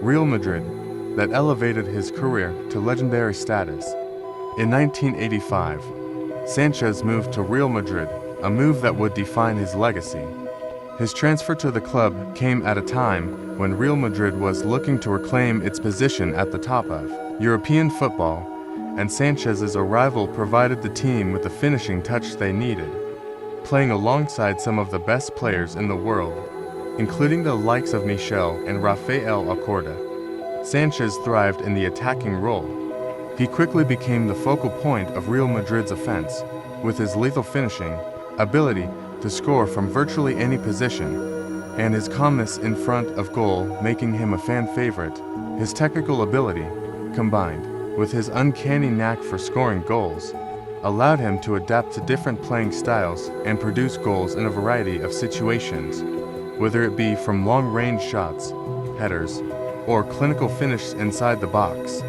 Real Madrid, that elevated his career to legendary status. In 1985, Sanchez moved to Real Madrid, a move that would define his legacy. His transfer to the club came at a time when Real Madrid was looking to reclaim its position at the top of European football, and Sanchez's arrival provided the team with the finishing touch they needed. Playing alongside some of the best players in the world, including the likes of Michel and Rafael Acorda, Sanchez thrived in the attacking role. He quickly became the focal point of Real Madrid's offense, with his lethal finishing, ability to score from virtually any position, and his calmness in front of goal making him a fan favorite. His technical ability, combined with his uncanny knack for scoring goals, allowed him to adapt to different playing styles and produce goals in a variety of situations, whether it be from long-range shots, headers, or clinical finishes inside the box.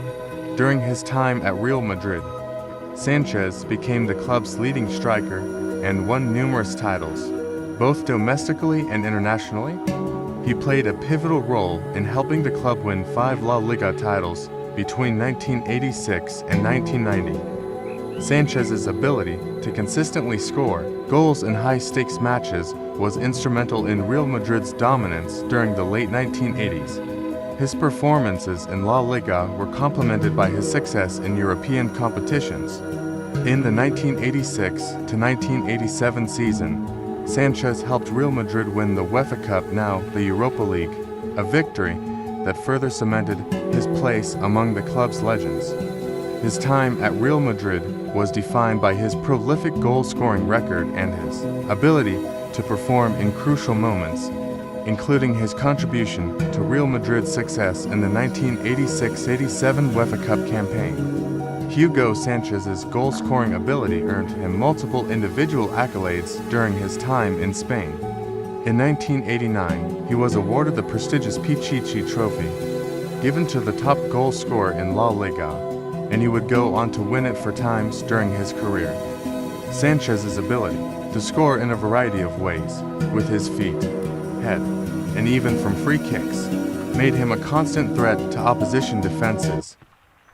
During his time at Real Madrid, Sanchez became the club's leading striker and won numerous titles, both domestically and internationally. He played a pivotal role in helping the club win 5 La Liga titles between 1986 and 1990. Sanchez's ability to consistently score goals in high-stakes matches was instrumental in Real Madrid's dominance during the late 1980s. His performances in La Liga were complemented by his success in European competitions. In the 1986 to 1987 season, Sanchez helped Real Madrid win the UEFA Cup, now the Europa League, a victory that further cemented his place among the club's legends. His time at Real Madrid was defined by his prolific goal-scoring record and his ability to perform in crucial moments, including his contribution to Real Madrid's success in the 1986-87 UEFA Cup campaign. Hugo Sanchez's goal-scoring ability earned him multiple individual accolades during his time in Spain. In 1989, he was awarded the prestigious Pichichi Trophy, given to the top goal scorer in La Liga, and he would go on to win it 4 times during his career. Sanchez's ability to score in a variety of ways, with his feet, head, and even from free kicks, made him a constant threat to opposition defenses.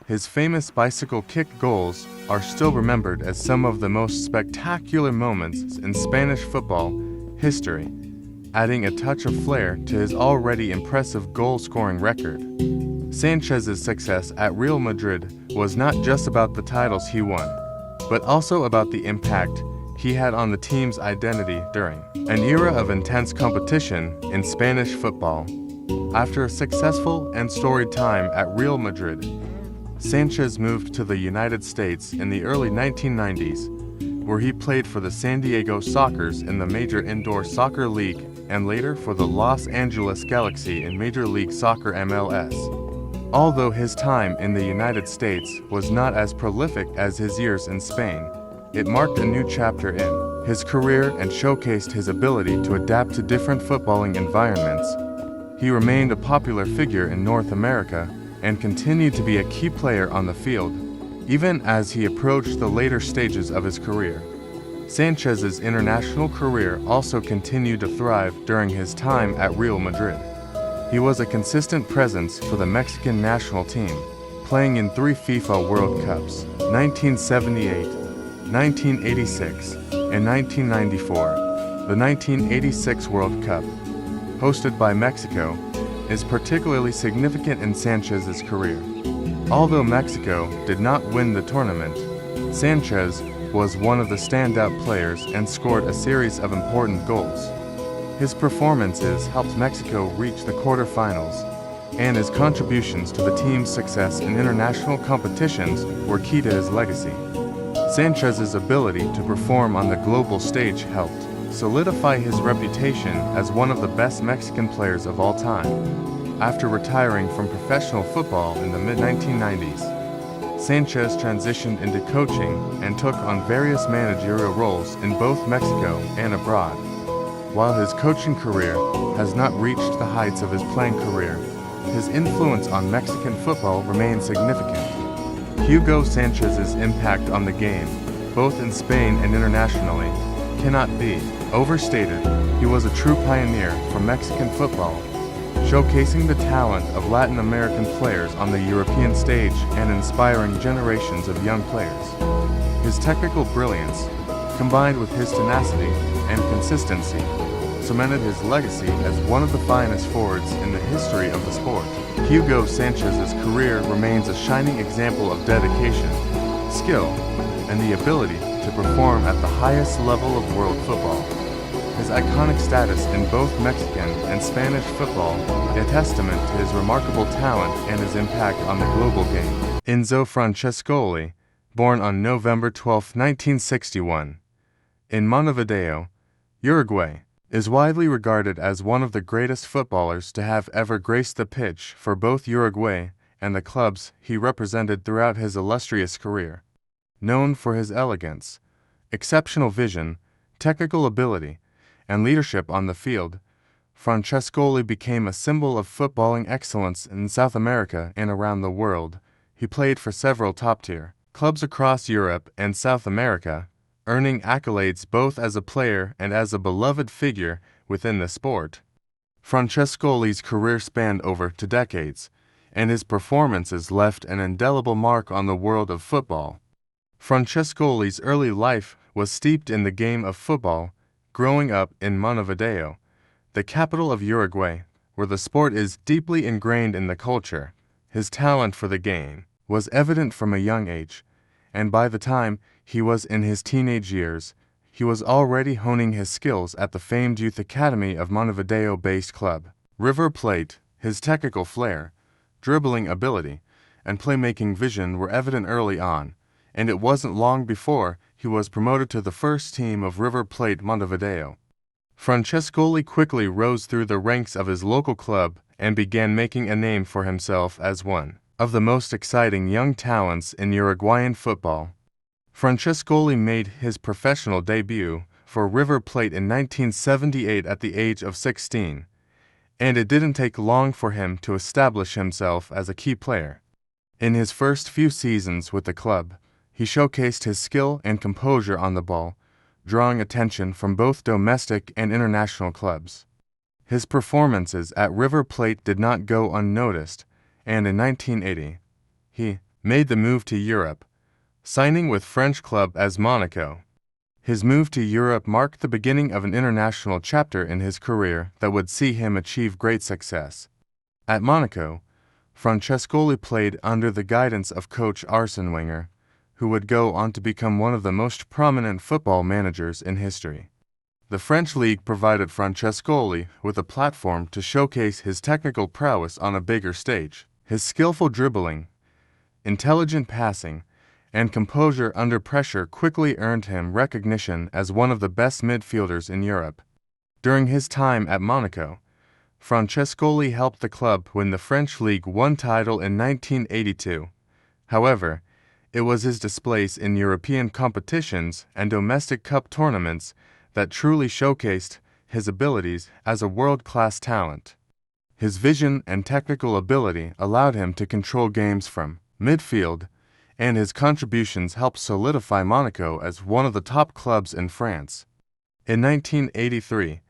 His famous bicycle kick goals are still remembered as some of the most spectacular moments in Spanish football history, adding a touch of flair to his already impressive goal-scoring record. Sanchez's success at Real Madrid was not just about the titles he won, but also about the impact he had on the team's identity during an era of intense competition in Spanish football. After a successful and storied time at Real Madrid, Sanchez moved to the United States in the early 1990s, where he played for the San Diego Sockers in the Major Indoor Soccer League and later for the Los Angeles Galaxy in Major League Soccer MLS. Although his time in the United States was not as prolific as his years in Spain, it marked a new chapter in his career and showcased his ability to adapt to different footballing environments. He remained a popular figure in North America and continued to be a key player on the field, even as he approached the later stages of his career. Sanchez's international career also continued to thrive during his time at Real Madrid. He was a consistent presence for the Mexican national team, playing in 3 FIFA World Cups, 1978, 1986, and 1994. The 1986 World Cup, hosted by Mexico, is particularly significant in Sanchez's career. Although Mexico did not win the tournament, Sanchez was one of the standout players and scored a series of important goals. His performances helped Mexico reach the quarterfinals, and his contributions to the team's success in international competitions were key to his legacy. Sanchez's ability to perform on the global stage helped solidify his reputation as one of the best Mexican players of all time. After retiring from professional football in the mid-1990s, Sanchez transitioned into coaching and took on various managerial roles in both Mexico and abroad. While his coaching career has not reached the heights of his playing career, his influence on Mexican football remains significant. Hugo Sanchez's impact on the game, both in Spain and internationally, cannot be overstated. He was a true pioneer for Mexican football, showcasing the talent of Latin American players on the European stage and inspiring generations of young players. His technical brilliance, combined with his tenacity and consistency, cemented his legacy as one of the finest forwards in the history of the sport. Hugo Sanchez's career remains a shining example of dedication, skill, and the ability to perform at the highest level of world football. His iconic status in both Mexican and Spanish football is a testament to his remarkable talent and his impact on the global game. Enzo Francescoli, born on November 12, 1961, in Montevideo, Uruguay, is widely regarded as one of the greatest footballers to have ever graced the pitch for both Uruguay and the clubs he represented throughout his illustrious career. Known for his elegance, exceptional vision, technical ability, and leadership on the field, Francescoli became a symbol of footballing excellence in South America and around the world. He played for several top-tier clubs across Europe and South America, earning accolades both as a player and as a beloved figure within the sport. Francescoli's career spanned over 2 decades, and his performances left an indelible mark on the world of football. Francescoli's early life was steeped in the game of football, growing up in Montevideo, the capital of Uruguay, where the sport is deeply ingrained in the culture. His talent for the game was evident from a young age, and by the time he was in his teenage years, he was already honing his skills at the famed Youth Academy of Montevideo-based club River Plate. His technical flair, dribbling ability, and playmaking vision were evident early on, and it wasn't long before he was promoted to the first team of River Plate Montevideo. Francescoli quickly rose through the ranks of his local club and began making a name for himself as one of the most exciting young talents in Uruguayan football. Francescoli made his professional debut for River Plate in 1978 at the age of 16, and it didn't take long for him to establish himself as a key player. In his first few seasons with the club, he showcased his skill and composure on the ball, drawing attention from both domestic and international clubs. His performances at River Plate did not go unnoticed, and in 1980, he made the move to Europe, signing with French club AS Monaco. His move to Europe marked the beginning of an international chapter in his career that would see him achieve great success. At Monaco, Francescoli played under the guidance of coach Arsene Wenger, who would go on to become one of the most prominent football managers in history. The French league provided Francescoli with a platform to showcase his technical prowess on a bigger stage. His skillful dribbling, intelligent passing, and composure under pressure quickly earned him recognition as one of the best midfielders in Europe. During his time at Monaco, Francescoli helped the club win the French League One title in 1982. However, it was his displays in European competitions and domestic cup tournaments that truly showcased his abilities as a world-class talent. His vision and technical ability allowed him to control games from midfield, and his contributions helped solidify Monaco as one of the top clubs in France. In 1983,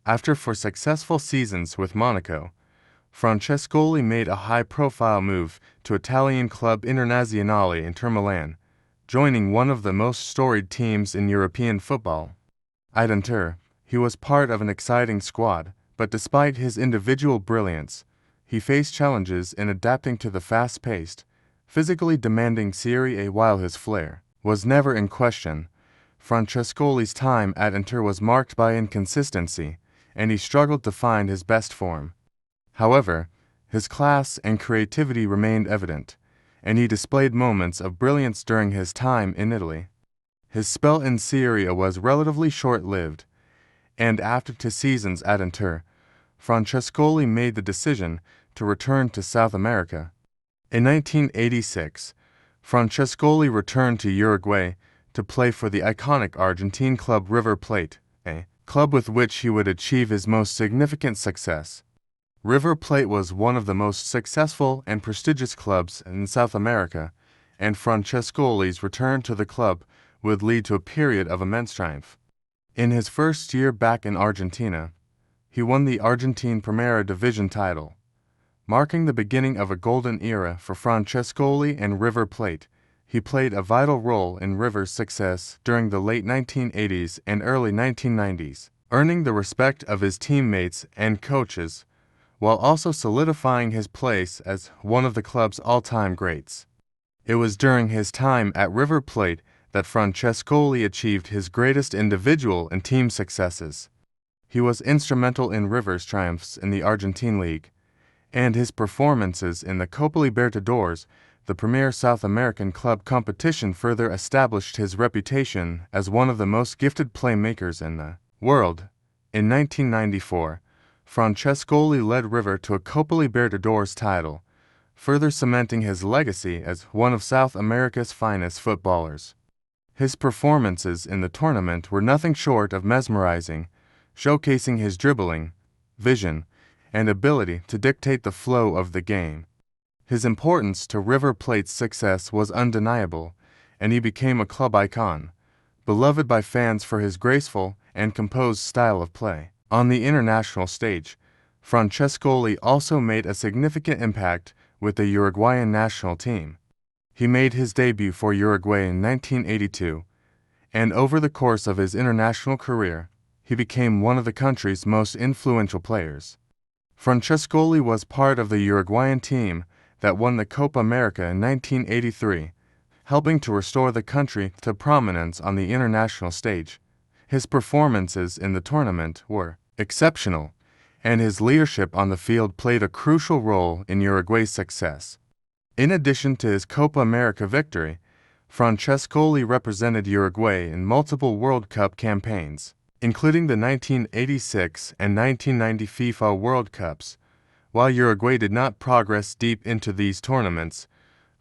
after 4 successful seasons with Monaco, Francescoli made a high-profile move to Italian club Internazionale Inter Milan, joining one of the most storied teams in European football. At Inter, he was part of an exciting squad, but despite his individual brilliance, he faced challenges in adapting to the fast-paced, physically demanding Serie A. While his flair was never in question, Francescoli's time at Inter was marked by inconsistency, and he struggled to find his best form. However, his class and creativity remained evident, and he displayed moments of brilliance during his time in Italy. His spell in Serie A was relatively short-lived, and after 2 seasons at Inter, Francescoli made the decision to return to South America. In 1986, Francescoli returned to Uruguay to play for the iconic Argentine club River Plate, a club with which he would achieve his most significant success. River Plate was one of the most successful and prestigious clubs in South America, and Francescoli's return to the club would lead to a period of immense triumph. In his first year back in Argentina, he won the Argentine Primera Division title, marking the beginning of a golden era for Francescoli and River Plate. He played a vital role in River's success during the late 1980s and early 1990s, earning the respect of his teammates and coaches, while also solidifying his place as one of the club's all-time greats. It was during his time at River Plate that Francescoli achieved his greatest individual and team successes. He was instrumental in River's triumphs in the Argentine League, and his performances in the Copa Libertadores, the premier South American club competition, further established his reputation as one of the most gifted playmakers in the world. In 1994, Francescoli led River to a Copa Libertadores title, further cementing his legacy as one of South America's finest footballers. His performances in the tournament were nothing short of mesmerizing, showcasing his dribbling, vision, and ability to dictate the flow of the game. His importance to River Plate's success was undeniable, and he became a club icon, beloved by fans for his graceful and composed style of play. On the international stage, Francescoli also made a significant impact with the Uruguayan national team. He made his debut for Uruguay in 1982, and over the course of his international career, he became one of the country's most influential players. Francescoli was part of the Uruguayan team that won the Copa America in 1983, helping to restore the country to prominence on the international stage. His performances in the tournament were exceptional, and his leadership on the field played a crucial role in Uruguay's success. In addition to his Copa America victory, Francescoli represented Uruguay in multiple World Cup campaigns, including the 1986 and 1990 FIFA World Cups. While Uruguay did not progress deep into these tournaments,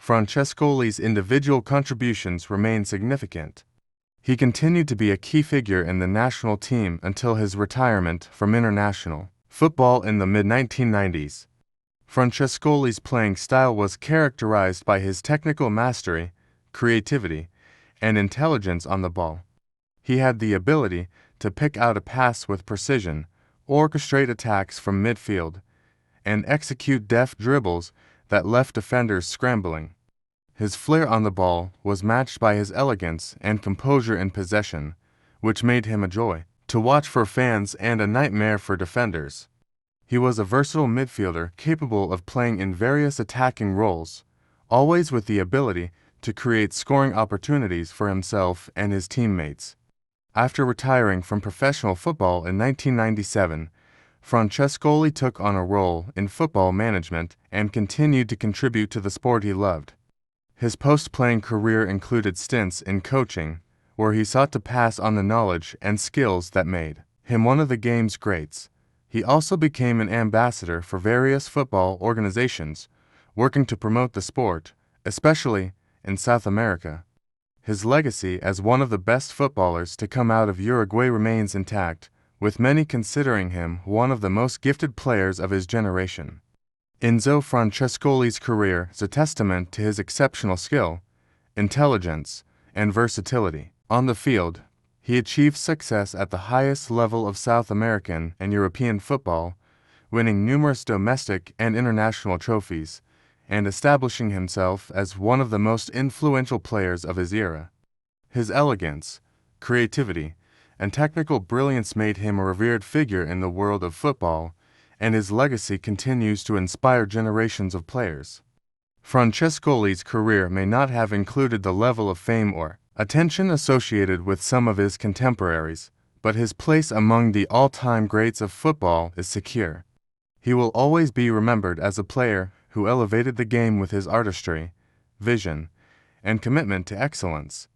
Francescoli's individual contributions remained significant. He continued to be a key figure in the national team until his retirement from international football in the mid-1990s. Francescoli's playing style was characterized by his technical mastery, creativity, and intelligence on the ball. He had the ability to pick out a pass with precision, orchestrate attacks from midfield, and execute deft dribbles that left defenders scrambling. His flair on the ball was matched by his elegance and composure in possession, which made him a joy to watch for fans and a nightmare for defenders. He was a versatile midfielder capable of playing in various attacking roles, always with the ability to create scoring opportunities for himself and his teammates. After retiring from professional football in 1997, Francescoli took on a role in football management and continued to contribute to the sport he loved. His post-playing career included stints in coaching, where he sought to pass on the knowledge and skills that made him one of the game's greats. He also became an ambassador for various football organizations, working to promote the sport, especially in South America. His legacy as one of the best footballers to come out of Uruguay remains intact, with many considering him one of the most gifted players of his generation. Enzo Francescoli's career is a testament to his exceptional skill, intelligence, and versatility. On the field, he achieved success at the highest level of South American and European football, winning numerous domestic and international trophies, and establishing himself as one of the most influential players of his era. His elegance, creativity, and technical brilliance made him a revered figure in the world of football, and his legacy continues to inspire generations of players. Francescoli's career may not have included the level of fame or attention associated with some of his contemporaries, but his place among the all-time greats of football is secure. He will always be remembered as a player who elevated the game with his artistry, vision, and commitment to excellence.